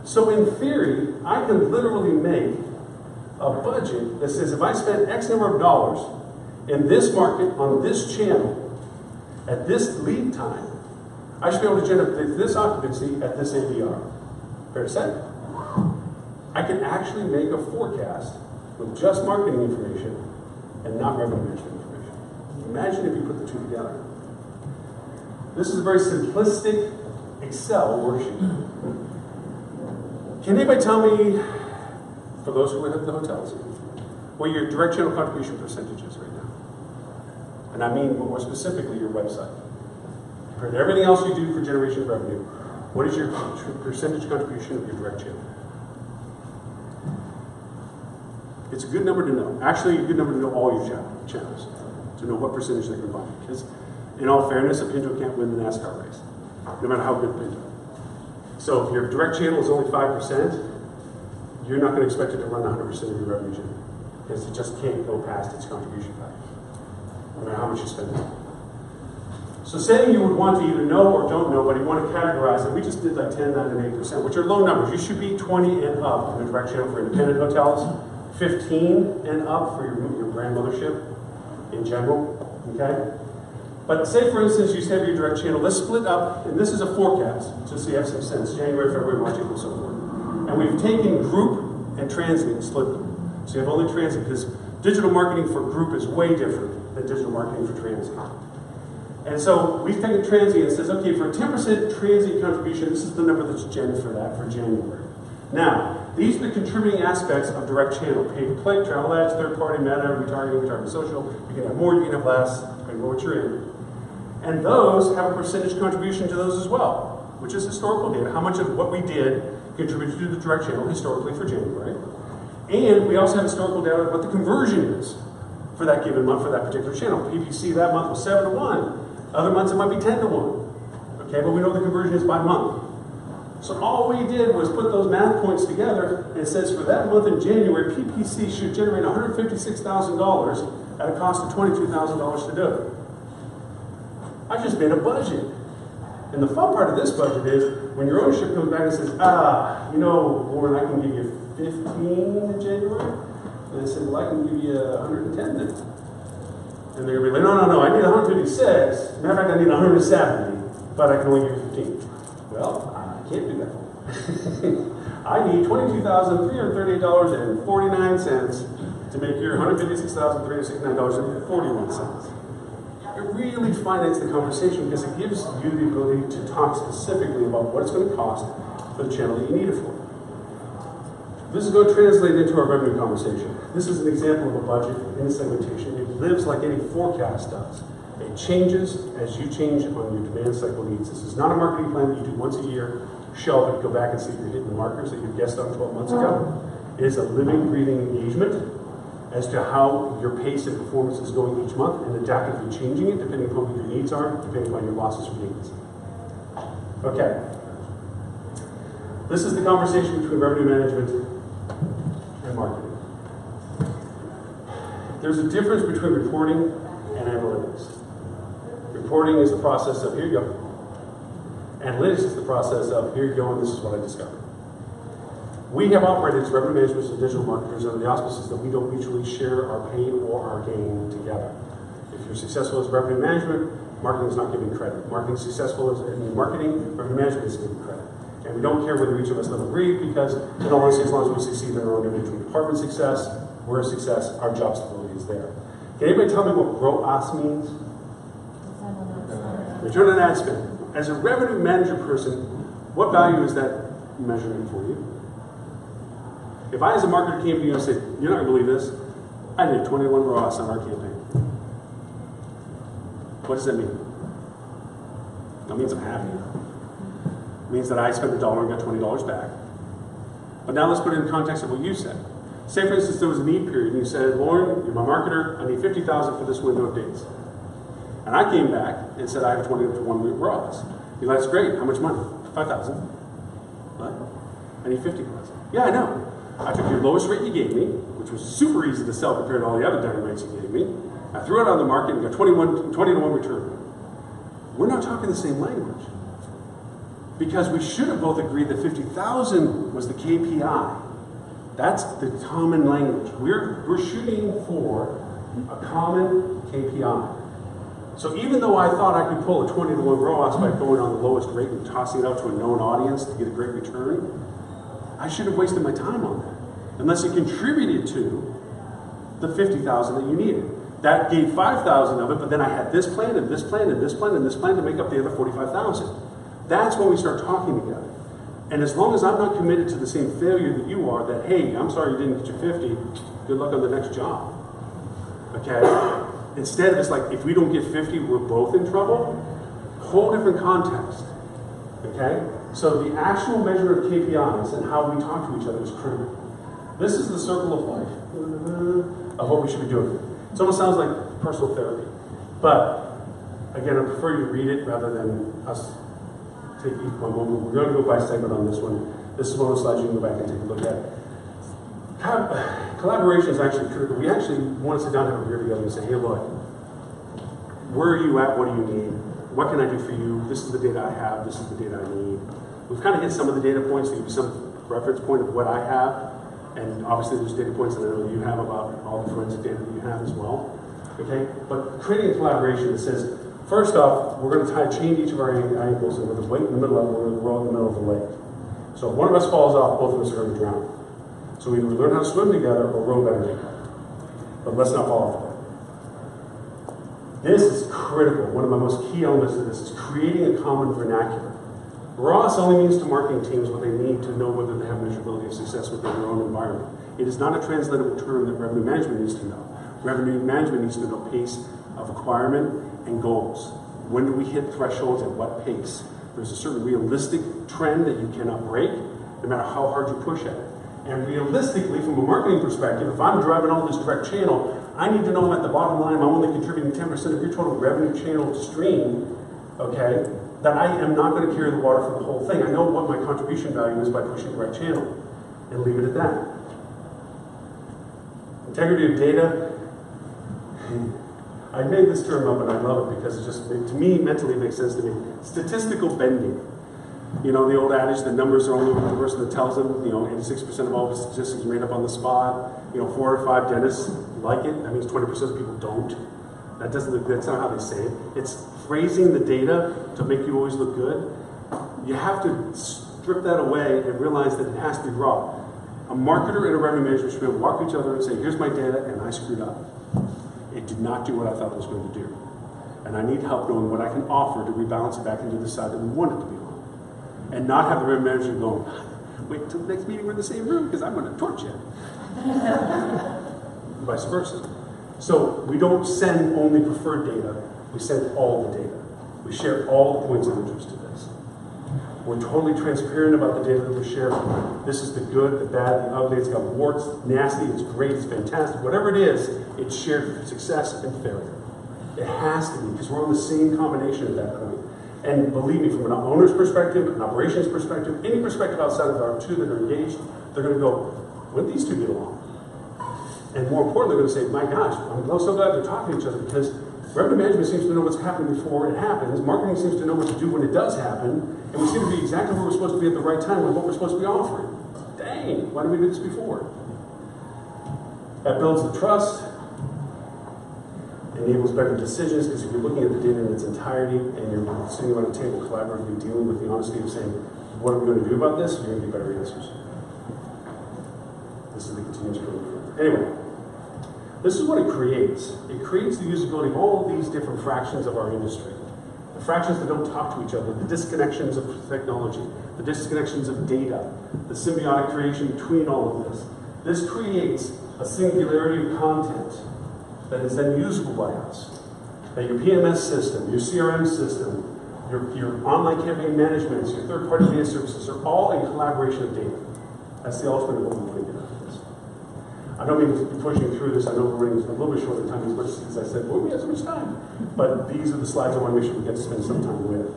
So in theory, I can literally make a budget that says if I spend X number of dollars in this market, on this channel, at this lead time, I should be able to generate this occupancy at this ADR. Fair to say? I can actually make a forecast with just marketing information and not revenue management information. Imagine if you put the two together. This is a very simplistic Excel worksheet. Can anybody tell me, for those who have the hotels, what your direct channel contribution percentage is right now? And I mean more specifically your website. Compared to everything else you do for generation of revenue, what is your percentage contribution of your direct channel? It's a good number to know. Actually, a good number to know all your channels, to know what percentage they combine. Because, in all fairness, a Pinto can't win the NASCAR race, no matter how good Pinto. So if your direct channel is only 5%, you're not going to expect it to run 100% of your revenue channel, because it just can't go past its contribution factor, no matter how much you spend. So say you would want to either know or don't know, but you want to categorize it. We just did like 10, 9, and 8%, which are low numbers. You should be 20 and up in the direct channel for independent hotels, 15 and up for your brand mothership in general, okay? But say, for instance, you have your direct channel. Let's split up, and this is a forecast, just so you have some sense. January, February, March, April, so forth. And we've taken group and transient and split them. So you have only transient, because digital marketing for group is way different than digital marketing for transient. And so we've taken transient and says, okay, for a 10% transient contribution, this is the number that's gen for that for January. Now, these are the contributing aspects of direct channel. Pay-per-click, travel ads, third-party, meta, retargeting social. You can have more, you can have less, depending on what you're in. And those have a percentage contribution to those as well, which is historical data. How much of what we did contributed to the direct channel historically for January. And we also have historical data of what the conversion is for that given month for that particular channel. PPC that month was 7 to 1. Other months it might be 10 to 1. Okay, but we know the conversion is by month. So all we did was put those math points together, and it says for that month in January, PPC should generate $156,000 at a cost of $22,000 to do it. I just made a budget. And the fun part of this budget is when your ownership comes back and says, you know, Loren, I can give you 15 in January. And I said, well, I can give you 110 then. And they're going to be like, no, I need 156. Matter of fact, I need 170, but I can only give you 15. Well, I can't do that. I need $22,338.49 to make your $156,369.41. It really finance the conversation because it gives you the ability to talk specifically about what it's going to cost for the channel that you need it for. This is going to translate into our revenue conversation. This is an example of a budget in segmentation. It lives like any forecast does. It changes as you change on your demand cycle needs. This is not a marketing plan that you do once a year, shelve it, go back and see if you're hitting the markers that you guessed on 12 months ago. It is a living, breathing engagement as to how your pace and performance is going each month and adaptively changing it depending upon what your needs are, depending upon your losses or gains. Okay. This is the conversation between revenue management and marketing. There's a difference between reporting and analytics. Reporting is the process of, here you go. Analytics is the process of, here you go, and this is what I discovered. We have operated as revenue managers and digital marketers under the auspices that we don't mutually share our pain or our gain together. If you're successful as revenue management, marketing is not giving credit. Marketing is successful in marketing, revenue management is giving credit. And we don't care whether each of us don't agree because, in all honesty, as long as we succeed in our own individual department success, we're a success, our job stability is there. Can anybody tell me what ROAS means? Return on ad spend. As a revenue manager person, what value is that measurement for you? If I, as a marketer, came to you and said, "You're not going to believe this, I did 21 ROAS on our campaign." What does that mean? That means I'm happy. It means that I spent $1 and got $20 back. But now let's put it in context of what you said. Say, for instance, there was a need period, and you said, "Loren, you're my marketer, I need $50,000 for this window of dates." And I came back and said, "I have 21 ROAS." You're like, "That's great. How much money?" $5,000. What? I need $50,000. Yeah, I know. I took your lowest rate you gave me, which was super easy to sell compared to all the other damn rates you gave me. I threw it on the market and got 20 to 1 return. We're not talking the same language. Because we should have both agreed that 50,000 was the KPI. That's the common language. We're shooting for a common KPI. So even though I thought I could pull a 20 to 1 ROAS by going on the lowest rate and tossing it out to a known audience to get a great return, I should have wasted my time on that. Unless it contributed to the 50,000 that you needed. That gave 5,000 of it, but then I had this plan and this plan and this plan and this plan to make up the other 45,000. That's when we start talking together. And as long as I'm not committed to the same failure that you are, that, "Hey, I'm sorry you didn't get your 50, good luck on the next job." Okay? Instead, it's like, if we don't get 50, we're both in trouble. Whole different context. Okay? So the actual measure of KPIs and how we talk to each other is critical. This is the circle of life of what we should be doing. It almost sounds like personal therapy. But, again, I prefer you to read it rather than us take each one moment. We're going to go by segment on this one. This is one of the slides you can go back and take a look at. Collaboration is actually critical. We actually want to sit down and have a beer together and say, "Hey, look, where are you at? What do you need? What can I do for you? This is the data I have. This is the data I need." We've kind of hit some of the data points to give you some reference point of what I have. And obviously there's data points that I know you have about all the forensic data that you have as well. Okay? But creating a collaboration that says, first off, we're going to chain each of our ankles and with a weight in the middle of it, we're going to row in the middle of the lake. So if one of us falls off, both of us are going to drown. So we either learn how to swim together or row better together. But let's not fall off the lake. This is critical. One of my most key elements of this is creating a common vernacular. ROAS only means to marketing teams what they need to know whether they have measurability of success within their own environment. It is not a translatable term that revenue management needs to know. Revenue management needs to know pace of acquirement and goals. When do we hit thresholds at what pace? There's a certain realistic trend that you cannot break, no matter how hard you push at it. And realistically, from a marketing perspective, if I'm driving all this direct channel, I need to know at the bottom line, I'm only contributing 10% of your total revenue channel stream, okay, that I am not going to carry the water for the whole thing. I know what my contribution value is by pushing the right channel, and leave it at that. Integrity of data. I made this term up and I love it because it just, to me, mentally makes sense to me. Statistical bending. You know, the old adage, the numbers are only what the person that tells them. 86% of all the statistics are made up on the spot. 4 or 5 dentists like it. That means 20% of people don't. That's not how they say it. It's phrasing the data to make you always look good. You have to strip that away and realize that it has to be raw. A marketer and a revenue manager should be able to walk to each other and say, "Here's my data, and I screwed up. It did not do what I thought it was going to do. And I need help knowing what I can offer to rebalance it back into the side that we want it to be on." And not have the revenue manager going, "Wait until the next meeting, we're in the same room because I'm going to torch you." Vice versa. So we don't send only preferred data, we send all the data. We share all the points of interest to this. We're totally transparent about the data that we're sharing. This is the good, the bad, the ugly, it's got warts, nasty, it's great, it's fantastic. Whatever it is, it's shared for success and failure. It has to be, because we're on the same combination at that point. And believe me, from an owner's perspective, an operations perspective, any perspective outside of our two that are engaged, they're going to go, "When did these two get along?" And more importantly, they're going to say, "My gosh, I'm so glad they're talking to each other because revenue management seems to know what's happening before it happens. Marketing seems to know what to do when it does happen. And we seem to be exactly where we're supposed to be at the right time with what we're supposed to be offering." Dang. hey, why didn't we do this before? That builds the trust, enables better decisions, because if you're looking at the data in its entirety and you're sitting around a table collaboratively dealing with the honesty of saying, what are we going to do about this? You're going to get better answers. This is the continuous improvement. Anyway, this is what it creates. It creates the usability of all of these different fractions of our industry. The fractions that don't talk to each other, the disconnections of technology, the disconnections of data, the symbiotic creation between all of this. This creates a singularity of content that is then usable by us. That your PMS system, your CRM system, your online campaign management, your third-party data services are all a collaboration of data. That's the ultimate of what we want to get out of this. I don't mean to be pushing through this. I know we're running a little bit short of time as much as I said, boy, we have so much time. But these are the slides I want to make sure we get to spend some time with.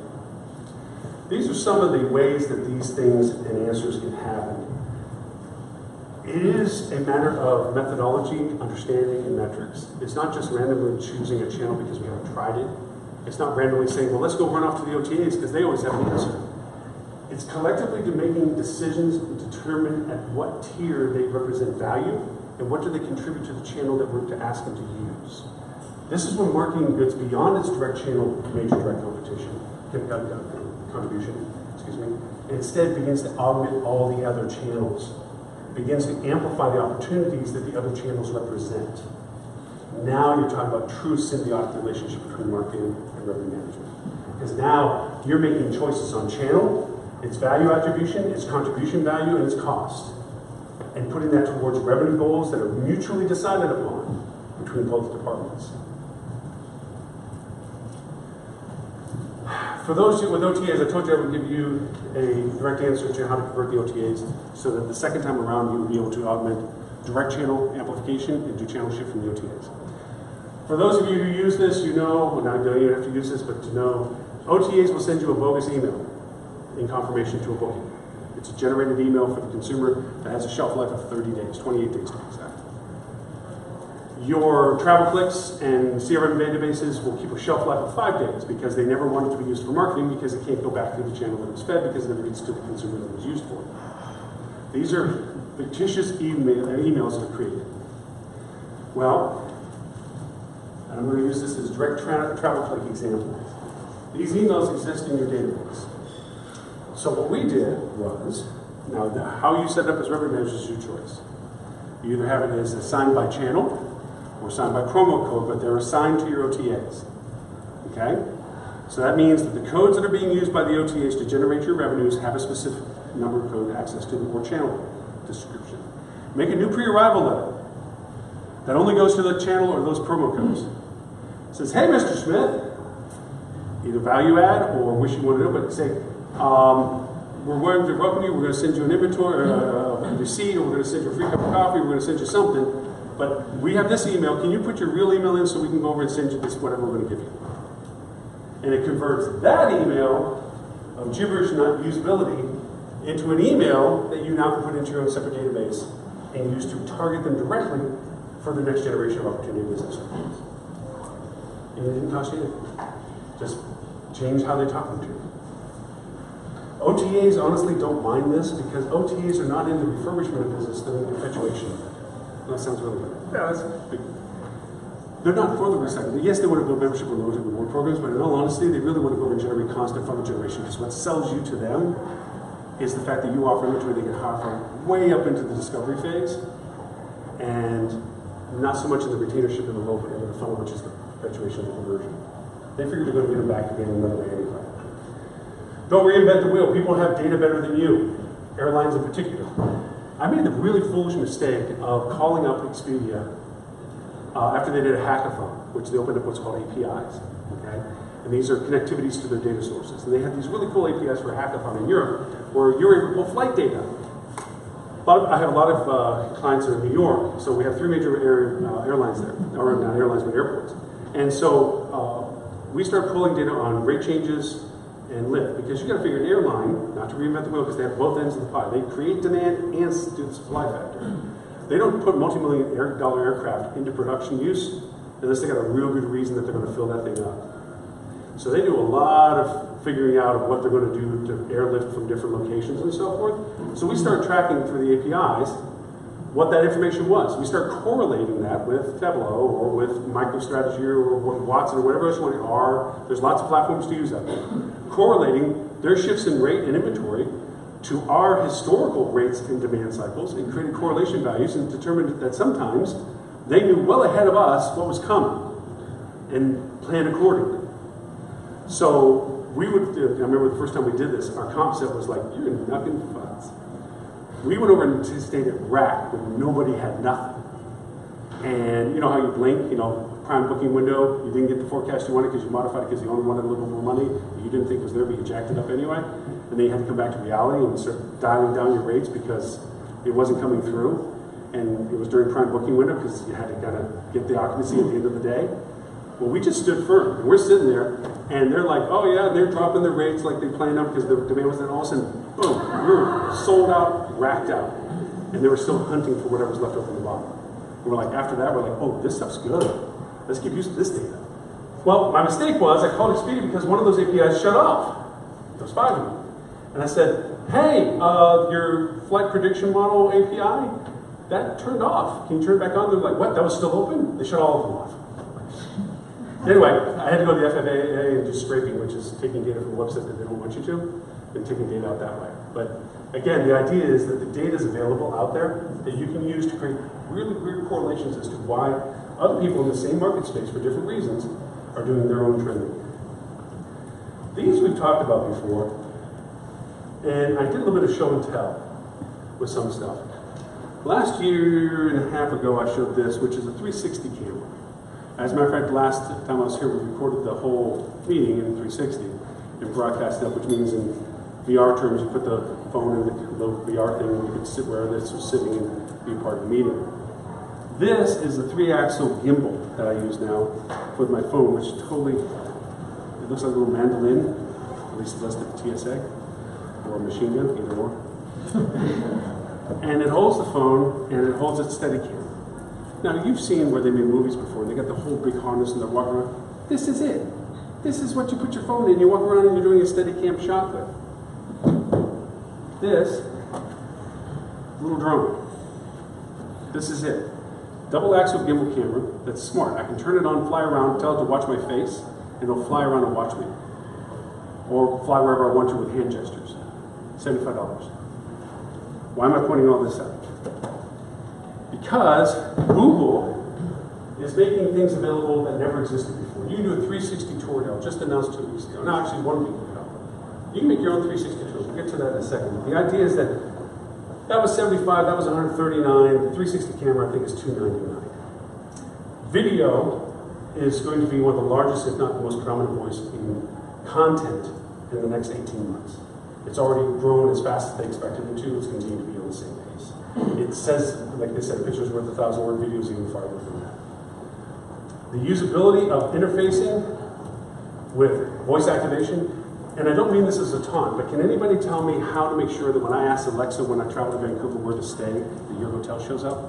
These are some of the ways that these things and answers can happen. It is a matter of methodology, understanding, and metrics. It's not just randomly choosing a channel because we haven't tried it. It's not randomly saying, well, let's go run off to the OTAs because they always have an answer. It's collectively making decisions to determine at what tier they represent value and what do they contribute to the channel that we're to ask them to use. This is when marketing gets beyond its direct channel, major direct contribution, and instead begins to augment all the other channels. Begins to amplify the opportunities that the other channels represent. Now you're talking about true symbiotic relationship between marketing and revenue management. Because now you're making choices on channel, its value attribution, its contribution value, and its cost. And putting that towards revenue goals that are mutually decided upon between both departments. For those with OTAs, I told you I would give you a direct answer to how to convert the OTAs so that the second time around you would be able to augment direct channel amplification and do channel shift from the OTAs. For those of you who use this, you know, well, now you don't even have to use this, but to know, OTAs will send you a bogus email in confirmation to a booking. It's a generated email for the consumer that has a shelf life of 30 days, 28 days to be exact. Your travel clicks and CRM databases will keep a shelf life of 5 days because they never want it to be used for marketing because it can't go back to the channel that it was fed because it never gets to the consumer that it was used for. These are fictitious emails that are created. Well, and I'm going to use this as direct travel click example. These emails exist in your database. So what we did was, now how you set it up as revenue manager is your choice. You either have it as assigned by channel or assigned by promo code, but they're assigned to your OTAs. Okay? So that means that the codes that are being used by the OTAs to generate your revenues have a specific number of code access to or channel description. Make a new pre-arrival letter that only goes to the channel or those promo codes. It says, hey, Mr. Smith, either value add or wish you wanted to know, but say, we're going to welcome you, we're going to send you an inventory, a receipt, or we're going to send you a free cup of coffee, we're going to send you something, but we have this email, can you put your real email in so we can go over and send you this, whatever we're going to give you? And it converts that email of gibberish not usability into an email that you now can put into your own separate database and use to target them directly for the next generation of opportunity business. And it didn't cost you anything. Just change how they're talking to you. OTAs honestly don't mind this because OTAs are not in the refurbishment of business, they're in the perpetuation of it. That sounds really good. Yeah, that's big. They're not for the recycling. Yes, they want to build membership or loyalty reward programs, but in all honesty, they really want to go over and generate constant funnel generation because what sells you to them is the fact that you offer inventory they can offer way up into the discovery phase and not so much in the retainership in the low end of the funnel, which is the perpetuation of the conversion. They figure they're going to get them back again another way anyway. Don't reinvent the wheel. People have data better than you, airlines in particular. I made the really foolish mistake of calling up Expedia after they did a hackathon, which they opened up what's called APIs. Okay? And these are connectivities to their data sources. And they had these really cool APIs for a hackathon in Europe where you're able to pull flight data. I have a lot of clients in New York, so we have 3 major airlines there, or not airlines, but airports. And so we start pulling data on rate changes and lift, because you got to figure an airline, not to reinvent the wheel, because they have both ends of the pie. They create demand and do the supply factor. They don't put multi-million-dollar aircraft into production use unless they got a real good reason that they're going to fill that thing up. So they do a lot of figuring out of what they're going to do to airlift from different locations and so forth. So we start tracking through the APIs what that information was. We start correlating that with Tableau or with MicroStrategy or with Watson or whatever else you want to R. There's lots of platforms to use out there. Correlating their shifts in rate and inventory to our historical rates and demand cycles and created correlation values and determined that sometimes they knew well ahead of us what was coming and planned accordingly. So we would, I remember the first time we did this, our comp set was like, you're knucking funds. We went over and stayed at rack when nobody had nothing. And you know how you blink, you know, prime booking window, you didn't get the forecast you wanted because you modified it because you only wanted a little bit more money, you didn't think it was there, but you jacked it up anyway. And then you had to come back to reality and start dialing down your rates because it wasn't coming through. And it was during prime booking window because you had to kind of get the occupancy at the end of the day. Well, we just stood firm. And we're sitting there, and they're like, oh yeah, they're dropping their rates like they planned up because the demand was there. All of a sudden, boom, we were sold out, racked out. And they were still hunting for whatever's left over in the bottom. And we're like, after that, we're like, oh, this stuff's good. Let's get used to this data. Well, my mistake was I called Expedia because one of those APIs shut off. There was 5 of them. And I said, hey, your flight prediction model API, that turned off. Can you turn it back on? They're like, what? That was still open? They shut all of them off. Anyway, I had to go to the FAA and do scraping, which is taking data from a website that they don't want you to, and taking data out that way. But again, the idea is that the data is available out there that you can use to create really weird correlations as to why other people in the same market space for different reasons are doing their own trending. These we've talked about before, and I did a little bit of show and tell with some stuff. Last year and a half ago, I showed this, which is a 360 camera. As a matter of fact, last time I was here, we recorded the whole meeting in 360 and broadcast it up, which means in VR terms, you put the phone in the VR thing and you could sit where this was sitting and be a part of the meeting. This is the 3-axle gimbal that I use now with my phone, which totally, it looks like a little mandolin, at least it does to the TSA, or a machine gun, either or. And it holds the phone and it holds its steady cam. Now, you've seen where they made movies before, and they got the whole big harness and they're walking around. This is it. This is what you put your phone in. You walk around and you're doing a steady cam shot with. This little drone. This is it. Double axle gimbal camera that's smart. I can turn it on, fly around, tell it to watch my face, and it'll fly around and watch me. Or fly wherever I want to with hand gestures. $75. Why am I pointing all this out? Because Google is making things available that never existed before. You can do a 360 tour now, just announced 2 weeks ago. No, actually 1 week ago. You can make your own 360 tours. We'll get to that in a second. The idea is that that was 75, that was 139. The 360 camera, I think, is $299. Video is going to be one of the largest, if not the most predominant voice in content in the next 18 months. It's already grown as fast as they expected it to. It's continuing to be on the same pace. It says, like they said, a picture's worth 1,000 word, videos even farther than that. The usability of interfacing with voice activation, and I don't mean this as a taunt, but can anybody tell me how to make sure that when I ask Alexa when I travel to Vancouver where to stay, that your hotel shows up?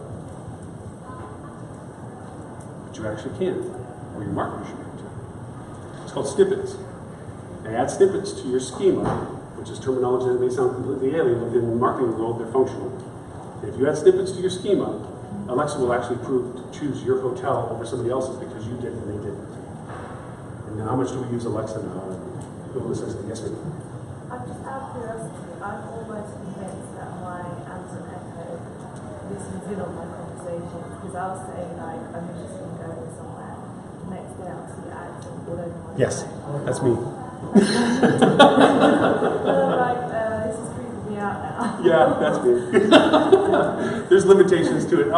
But you actually can, or your marketer should be able to. It's called snippets. They add snippets to your schema, which is terminology that may sound completely alien, but in the marketing world, they're functional. And if you add snippets to your schema, Alexa will actually choose your hotel over somebody else's because you did and they didn't. And how much do we use Alexa now? Google Assistant, yes, ma'am. I'm just out of curiosity, I'm almost convinced that my Amazon Echo listens in on my conversations because I'll say like, I'm interested in going somewhere. The next day I'll see ads all over my Yes, phone. that's me. Like, this is creeping me out now. Yeah, that's me. There's limitations to it.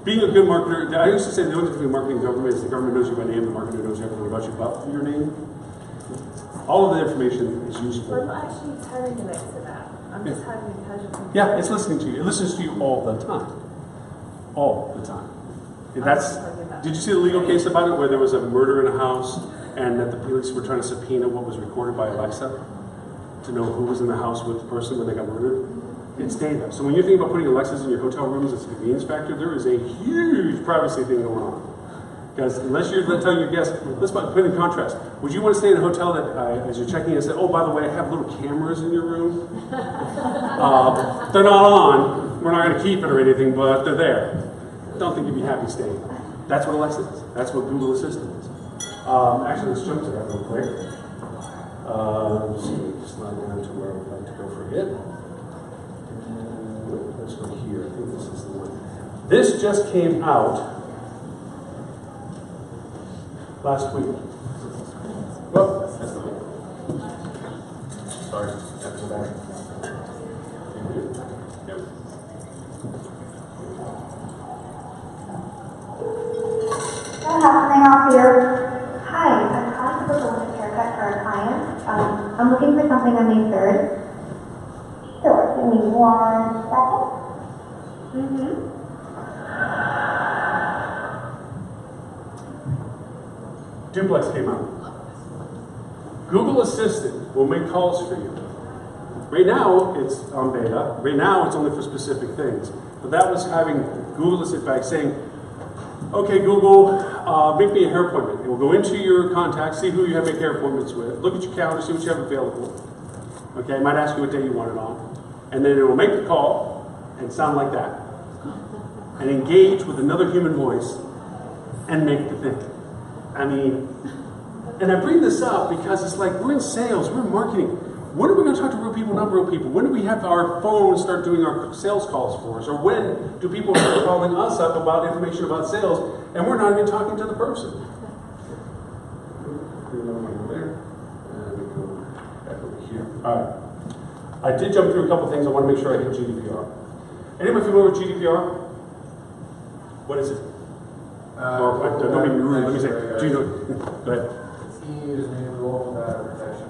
Being a good marketer, I used to say the only difference between marketing and government is the government knows you by name, the marketer knows everything about you but your name. All of the information is useful. But I'm not actually telling Alexa that. I'm just having a casual conversation. Yeah, it's listening to you. It listens to you all the time. All the time. And that's. Did you see the legal case about it where there was a murder in a house and that the police were trying to subpoena what was recorded by Alexa to know who was in the house with the person when they got murdered? It's data. So when you're thinking about putting Alexas in your hotel rooms as a convenience factor, there is a huge privacy thing going on. Because unless you're telling your guests, let's put it in contrast. Would you want to stay in a hotel that, as you're checking in, say, oh, by the way, I have little cameras in your room? They're not on. We're not going to keep it or anything, but they're there. Don't think you'd be happy staying. That's what Alexa is. That's what Google Assistant is. Actually, let's jump to that real quick. Let's see, slide down to where we'd like to go for it. Let's go here. I think this is the one. This just came out last week. Whoa, that's not it. Sorry, that's the back. Yep. How can I help you? Hi, I'm calling to book a women's haircut for a client. I'm looking for something on May 3rd. Sure, give me 1 second. Duplex came out. Google Assistant will make calls for you. Right now, it's on beta. Right now, it's only for specific things. But that was having Google Assistant back saying, okay, Google, make me a hair appointment. It will go into your contacts, see who you have make hair appointments with, look at your calendar, see what you have available. Okay, it might ask you what day you want it on. And then it will make the call and sound like that. And engage with another human voice and make the thing. I mean, and I bring this up because it's like we're in sales, we're in marketing. When are we going to talk to real people, not real people? When do we have our phones start doing our sales calls for us? Or when do people start calling us up about information about sales and we're not even talking to the person? All right. I did jump through a couple things. I want to make sure I hit GDPR. Anybody familiar with GDPR? What is it? Don't be rude. Let me say. Do you know? Go ahead. EU's new global data protection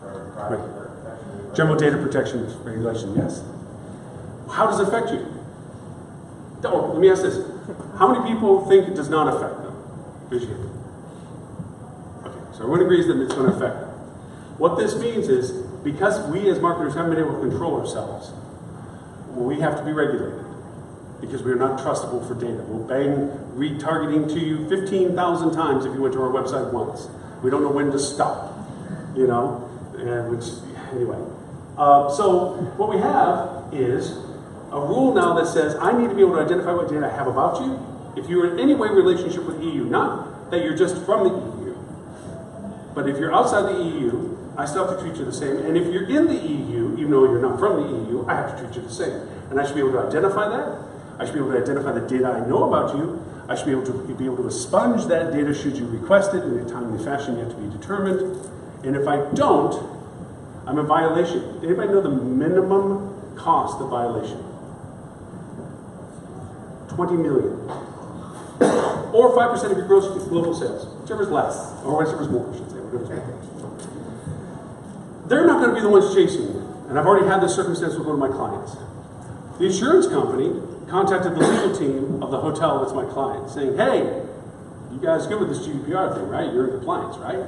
or private protection. General data protection regulation. Yes. How does it affect you? Oh, let me ask this: how many people think it does not affect them? Raise your hand. Okay, so everyone agrees that it's going to affect them. What this means is, because we as marketers haven't been able to control ourselves, we have to be regulated. Because we are not trustable for data. We'll bang retargeting to you 15,000 times if you went to our website once. We don't know when to stop, you know, and which, anyway. So what we have is a rule now that says I need to be able to identify what data I have about you. If you're in any way relationship with EU, not that you're just from the EU, but if you're outside the EU, I still have to treat you the same. And if you're in the EU, even though you're not from the EU, I have to treat you the same. And I should be able to identify that. I should be able to identify the data I know about you. I should be able to expunge that data should you request it in a timely fashion yet to be determined. And if I don't, I'm in violation. Anybody know the minimum cost of violation? 20 million. Or 5% of your gross global sales. Whichever's less, or whichever's more, I should say. Whatever's more. They're not going to be the ones chasing you. And I've already had this circumstance with one of my clients. The insurance company contacted the legal team of the hotel that's my client, saying, hey, you guys good with this GDPR thing, right? You're in compliance, right?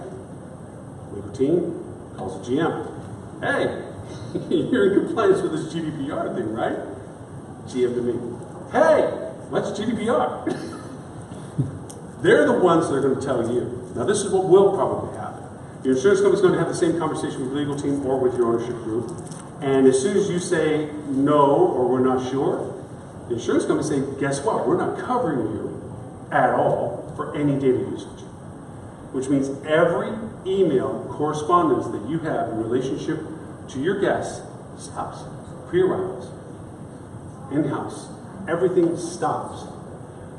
Legal team calls the GM. Hey, you're in compliance with this GDPR thing, right? GM to me. Hey, what's GDPR? They're the ones that are going to tell you. Now, this is what will probably happen. Your insurance company is going to have the same conversation with the legal team or with your ownership group. And as soon as you say no or we're not sure, the insurance company say, guess what? We're not covering you at all for any data usage. Which means every email correspondence that you have in relationship to your guests stops. Pre-arrivals, in-house, everything stops.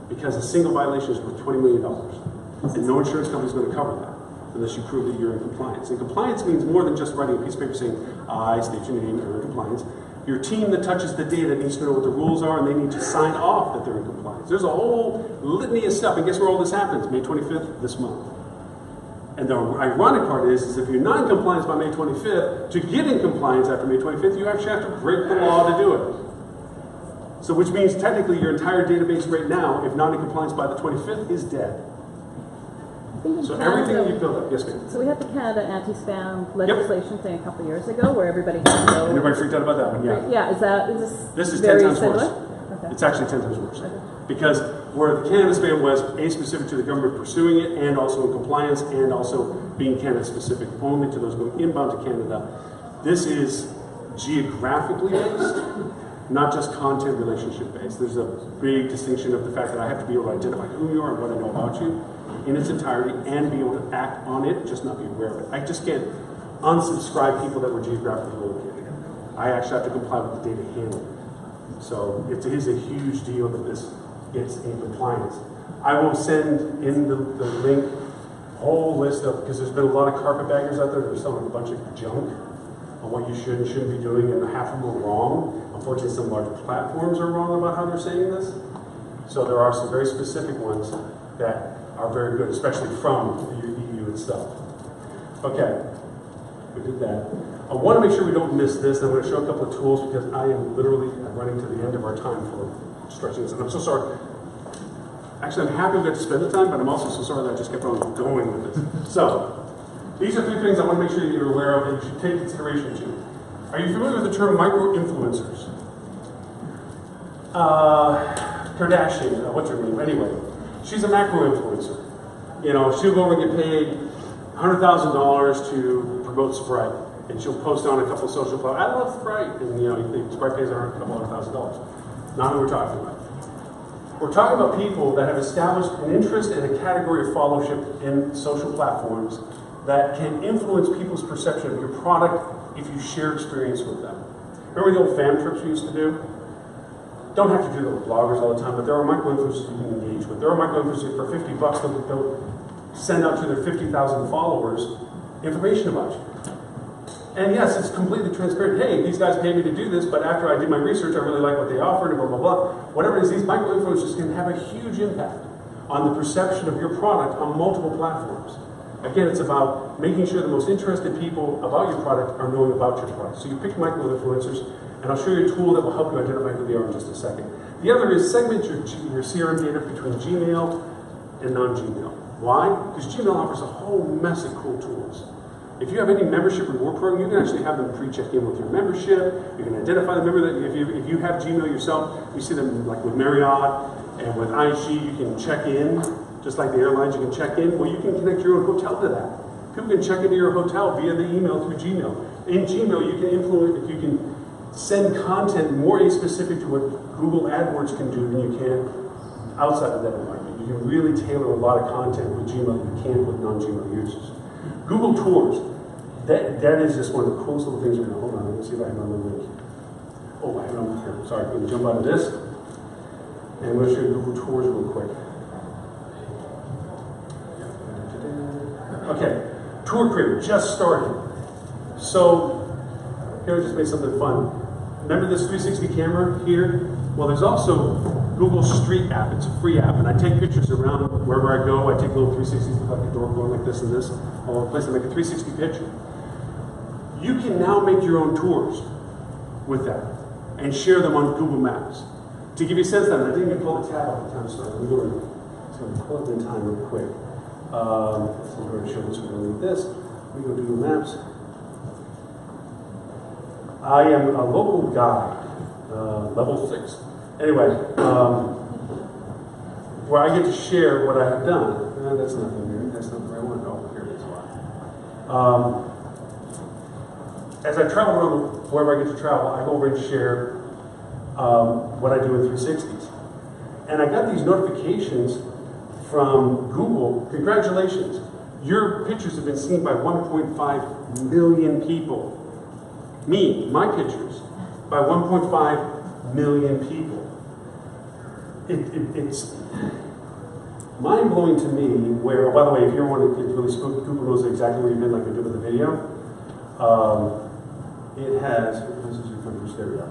Because a single violation is worth $20 million. And no insurance company is going to cover that unless you prove that you're in compliance. And compliance means more than just writing a piece of paper saying, I state your name, you're in compliance. Your team that touches the data needs to know what the rules are and they need to sign off that they're in compliance. There's a whole litany of stuff. And guess where all this happens? May 25th, this month. And the ironic part is if you're not in compliance by May 25th, to get in compliance after May 25th, you actually have to break the law to do it. So which means technically your entire database right now, if not in compliance by the 25th, is dead. So everything that you build up, yes ma'am. So we had the Canada anti-spam legislation thing a couple of years ago where everybody had to know. Everybody freaked out about that one, yeah. Yeah, is this This is 10 very times similar? worse. Okay. It's actually 10 times worse. Okay. Because Where the cannabis ban was A, specific to the government pursuing it, and also in compliance, and also being Canada specific only to those going inbound to Canada. This is geographically based, not just content relationship based. There's a big distinction of the fact that I have to be able to identify who you are and what I know about you in its entirety and be able to act on it, just not be aware of it. I just can't unsubscribe people that were geographically located. I actually have to comply with the data handling. So it is a huge deal that this gets in compliance. I will send in the link, whole list of, because there's been a lot of carpetbaggers out there that are selling a bunch of junk on what you should and shouldn't be doing, and half of them are wrong. Unfortunately, some large platforms are wrong about how they're saying this. So there are some very specific ones that are very good, especially from the EU itself. Okay, we did that. I want to make sure we don't miss this, and I'm going to show a couple of tools because I am literally running to the end of our time for stretching this, and I'm so sorry. Actually, I'm happy we got to spend the time, but I'm also so sorry that I just kept on going with this. So, these are 3 things I want to make sure that you're aware of and you should take consideration to. Are you familiar with the term micro-influencers? Kardashian, what's her name? Anyway, she's a macro-influencer. You know, she'll go over and get paid $100,000 to promote Sprite, and she'll post on a couple of social platforms, I love Sprite, and you know, Sprite pays her a couple $100,000. Not who we're talking about. We're talking about people that have established an interest and a category of followership in social platforms that can influence people's perception of your product if you share experience with them. Remember the old fam trips we used to do? Don't have to do that with bloggers all the time, but there are micro-influencers you can engage with. There are micro-influencers for $50 they'll send out to their 50,000 followers information about you. And yes, it's completely transparent. Hey, these guys paid me to do this, but after I did my research, I really like what they offered, and blah, blah, blah. Whatever it is, these micro-influencers can have a huge impact on the perception of your product on multiple platforms. Again, it's about making sure the most interested people about your product are knowing about your product. So you pick micro-influencers, and I'll show you a tool that will help you identify who they are in just a second. The other is segment your CRM data between Gmail and non-Gmail. Why? Because Gmail offers a whole mess of cool tools. If you have any membership reward program, you can actually have them pre-check in with your membership. You can identify the member that if you have Gmail yourself, you see them like with Marriott and with IG, you can check in, just like the airlines, you can check in. Well, you can connect your own hotel to that. People can check into your hotel via the email through Gmail. In Gmail, you can influence, you can send content more specific to what Google AdWords can do than you can outside of that environment. You can really tailor a lot of content with Gmail that you can't with non-Gmail users. Google Tours. That is just one of the coolest little things we're going to hold on. Let me see if I have it on the link. Oh, I have it on here. Sorry, I'm going to jump out of this. And I'm going to show you Google Tours real quick. Okay, Tour Creator just started. So, here I just made something fun. Remember this 360 camera here? Well, there's also Google Street app. It's a free app, and I take pictures around wherever I go. I take little 360s, look like a door going like this and this, all over the place. I make a 360 picture. You can now make your own tours with that and share them on Google Maps. To give you a sense of that, I didn't even pull the tab off the time, so I'm going to pull it in time real quick. So I'm going to show this. We're going to leave this. We go to Google Maps. I am a local guide, level 6. Anyway, where I get to share what I have done. That's nothing here. That's not the right one. Oh, here it is. As I travel around wherever I get to travel, I go over and share what I do in 360s. And I got these notifications from Google. Congratulations. Your pictures have been seen by 1.5 million people. My pictures, by 1.5 million people. It's mind-blowing to me where, by the way, if you want to get really spooked, Google knows exactly where you've been like we did with the video. It has, there we go.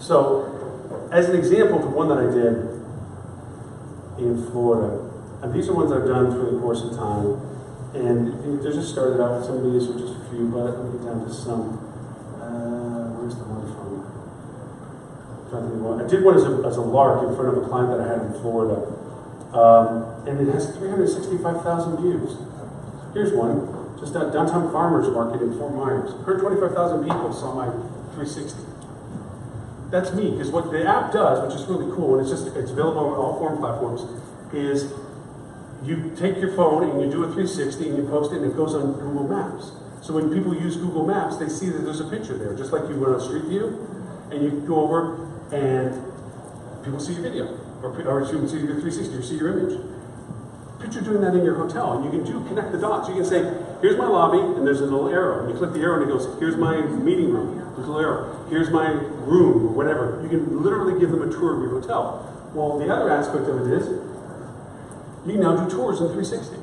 So, as an example for one that I did in Florida, and these are ones I've done through the course of time, and they just started out with some of these, or just a few, but let me get down to some. Where's the one from? I did one as a lark in front of a client that I had in Florida, and it has 365,000 views. Here's one, just at Downtown Farmers Market in Fort Myers. 125,000 people saw my 360. That's me, because what the app does, which is really cool, and it's available on all forum platforms, is you take your phone and you do a 360 and you post it and it goes on Google Maps. So when people use Google Maps, they see that there's a picture there, just like you went on Street View, and you go over and people see your video, or you can see your 360, or see your image. Picture doing that in your hotel, and you can connect the dots. You can say, here's my lobby, and there's a little arrow, and you click the arrow and it goes, here's my meeting room, there's a little arrow, here's my room, or whatever. You can literally give them a tour of your hotel. Well, the other aspect of it is, you can now do tours in 360.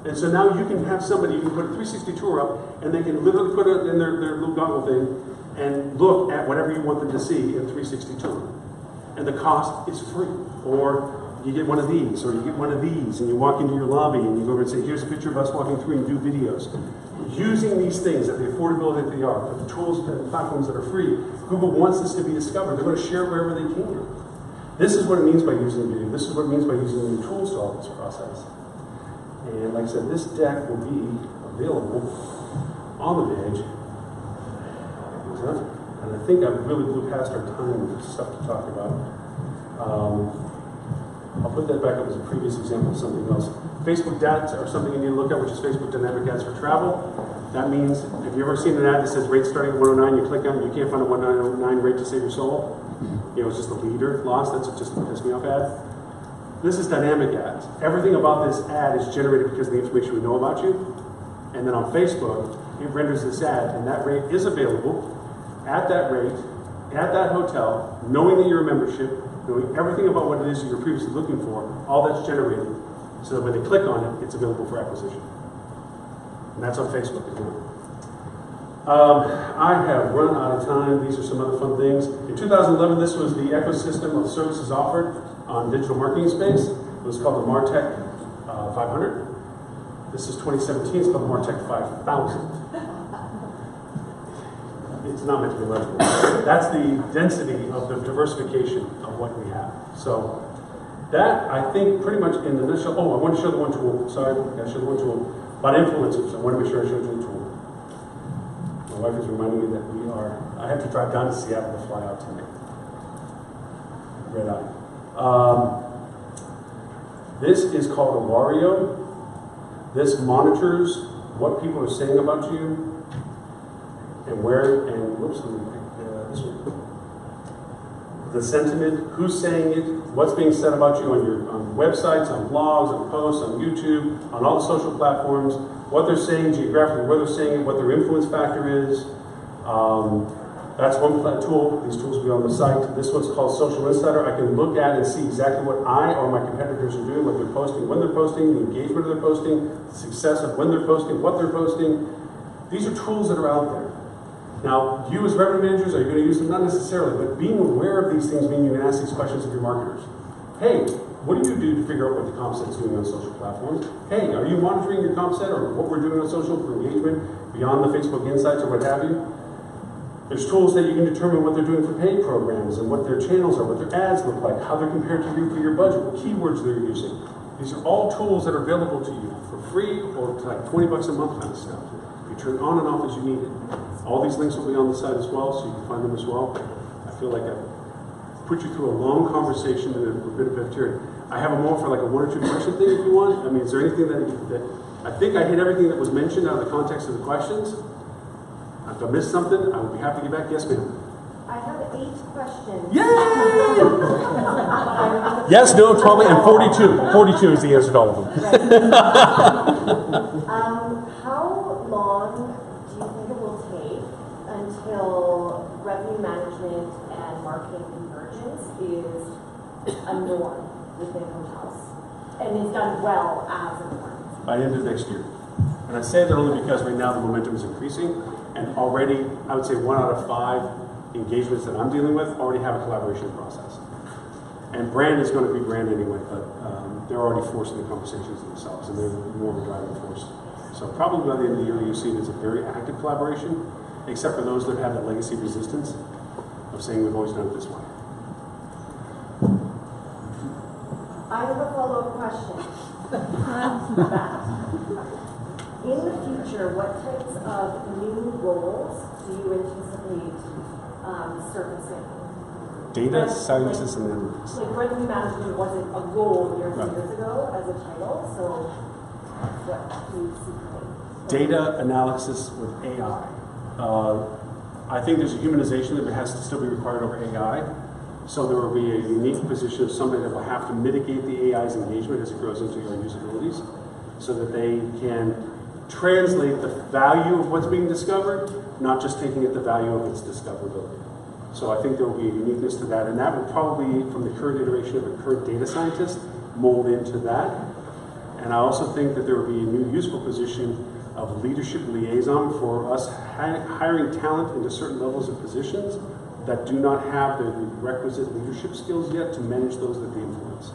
And so now you can have somebody, you can put a 360 tour up, and they can literally put it in their little goggle thing, and look at whatever you want them to see in 360 tour. And the cost is free. Or you get one of these, or you get one of these, and you walk into your lobby, and you go over and say, here's a picture of us walking through and do videos. Using these things at the affordability that they are, the tools and platforms that are free, Google wants this to be discovered. They're going to share it wherever they can. This is what it means by using video. This is what it means by using new tools to all this process. And like I said, this deck will be available on the page. And I think I've really blew past our time with stuff to talk about. I'll put that back up as a previous example of something else. Facebook ads are something you need to look at, which is Facebook dynamic ads for travel. That means, if you've ever seen an ad that says rate starting at 109, you click on it, you can't find a 109 rate to save your soul. You know, it's just a leader lost. That's just a piss me off ad. This is dynamic ads. Everything about this ad is generated because of the information we know about you. And then on Facebook, it renders this ad, and that rate is available at that rate, at that hotel, knowing that you're a membership, knowing everything about what it is you're previously looking for, all that's generated, so that when they click on it, it's available for acquisition. And that's on Facebook as well. I have run out of time. These are some other fun things. In 2011, this was the ecosystem of services offered on digital marketing space. It was called the MarTech 500. This is 2017. It's called the MarTech 5000. It's not meant to be legible. That's the density of the diversification of what we have. So that, I think, pretty much in the nutshell. Oh, I want to show the one tool. Sorry, I showed the one tool about influencers. I want to make sure I showed you the tool. My wife is reminding me that I have to drive down to Seattle to fly out tonight. Red eye. This is called a Wario. This monitors what people are saying about you and where, and whoops, let me pick this one. The sentiment, who's saying it, what's being said about you on websites, on blogs, on posts, on YouTube, on all the social platforms, what they're saying geographically, where they're saying it, what their influence factor is. That's one tool. These tools will be on the site. This one's called Social Insider. I can look at and see exactly what I or my competitors are doing, what they're posting, when they're posting, the engagement they're posting, the success of when they're posting, what they're posting. These are tools that are out there. Now, you as revenue managers, are you going to use them? Not necessarily, but being aware of these things means you can ask these questions of your marketers. Hey, what do you do to figure out what the comp set's doing on social platforms? Hey, are you monitoring your comp set or what we're doing on social for engagement beyond the Facebook Insights or what have you? There's tools that you can determine what they're doing for paid programs and what their channels are, what their ads look like, how they're compared to you for your budget, what keywords they're using. These are all tools that are available to you for free or to like 20 bucks a month kind of stuff. You turn on and off as you need it. All these links will be on the site as well, so you can find them as well. I feel like I've put you through a long conversation and a bit of bacteria. I have a more for like a 1 or 2 question thing if you want. I mean, is there anything that I think I hit everything that was mentioned out of the context of the questions? If I missed something, I would be happy to get back. Yes, ma'am. I have 8 questions. Yay! Yes, no, 12, and 42. 42 is the answer to all of them. How long do you think it will take until revenue management and marketing convergence is a norm within hotels and is done well as a norm? By the end of next year. And I say that only because right now the momentum is increasing, and already, I would say 1 out of 5 engagements that I'm dealing with already have a collaboration process. And brand is going to be brand anyway, but they're already forcing the conversations themselves, and they're more of a driving force. So probably by the end of the year, you'll see it as a very active collaboration, except for those that have that legacy resistance of saying we've always done it this way. I have a follow-up question. In the future, what types of new roles do you anticipate surfacing Data scientists and analytics. Like revenue management wasn't a goal years and Right. years ago as a title, so that's what we see. Data analysis with AI. I think there's a humanization that has to still be required over AI. So there will be a unique position of somebody that will have to mitigate the AI's engagement as it grows into your usabilities, so that they can translate the value of what's being discovered, not just taking it the value of its discoverability. So I think there will be a uniqueness to that, and that will probably, from the current iteration of a current data scientist, mold into that. And I also think that there will be a new useful position of leadership liaison for us hiring talent into certain levels of positions that do not have the requisite leadership skills yet to manage those that they influence.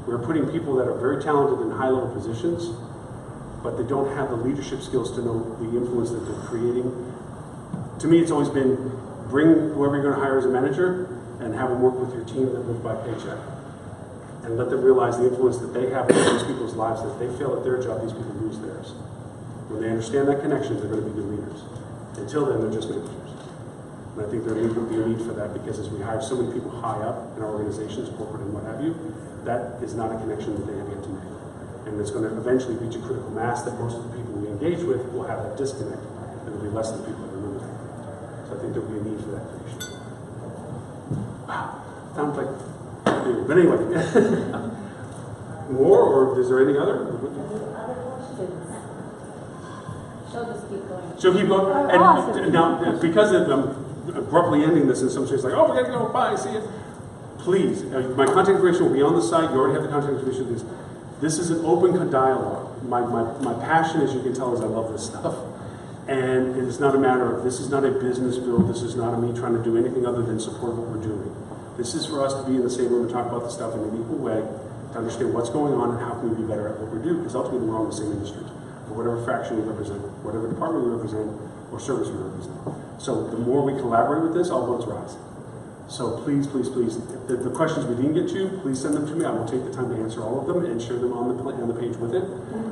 We're putting people that are very talented in high-level positions, but they don't have the leadership skills to know the influence that they're creating. To me, it's always been, bring whoever you're going to hire as a manager and have them work with your team that live by paycheck. And let them realize the influence that they have in these people's lives, that they fail at their job, these people lose theirs. When they understand that connection, they're going to be good leaders. Until then, they're just managers. And I think there will be a need for that, because as we hire so many people high up in our organizations, corporate and what have you, that is not a connection that they have yet to make. And it's going to eventually reach a critical mass that most of the people we engage with will have that disconnect, and there'll be less of the people that remember that. So I think there'll be a need for that creation. Wow, sounds like, but anyway. More, or is there any other? Any other questions? She'll just keep going. She'll keep going. And now, because I'm abruptly ending this in some sense, like, oh, we gotta go, bye, see you. Please, my contact information will be on the site. You already have the contact information. This is an open dialogue. My passion, as you can tell, is I love this stuff. And it is not a matter of, this is not a business build. This is not me trying to do anything other than support what we're doing. This is for us to be in the same room and talk about the stuff in an equal way, to understand what's going on and how can we be better at what we do, because ultimately we're all in the same industry, or whatever faction we represent, whatever department we represent, or service we represent. So the more we collaborate with this, all boats rise. So please, please, please, the questions we didn't get to, please send them to me. I will take the time to answer all of them and share them on the page with it.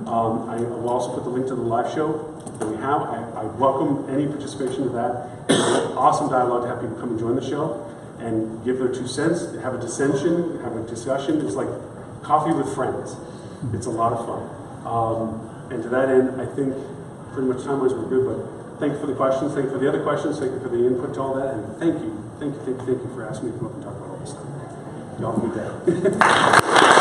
I will also put the link to the live show that we have. I welcome any participation in that. It's an awesome dialogue to have people come and join the show and give their 2 cents, have a dissension, have a discussion. It's like coffee with friends. It's a lot of fun. And to that end, I think pretty much time-wise we're good, but thank you for the questions, thank you for the other questions, thank you for the input to all that, and thank you for asking me to come up and talk about all this stuff. Y'all have a good day.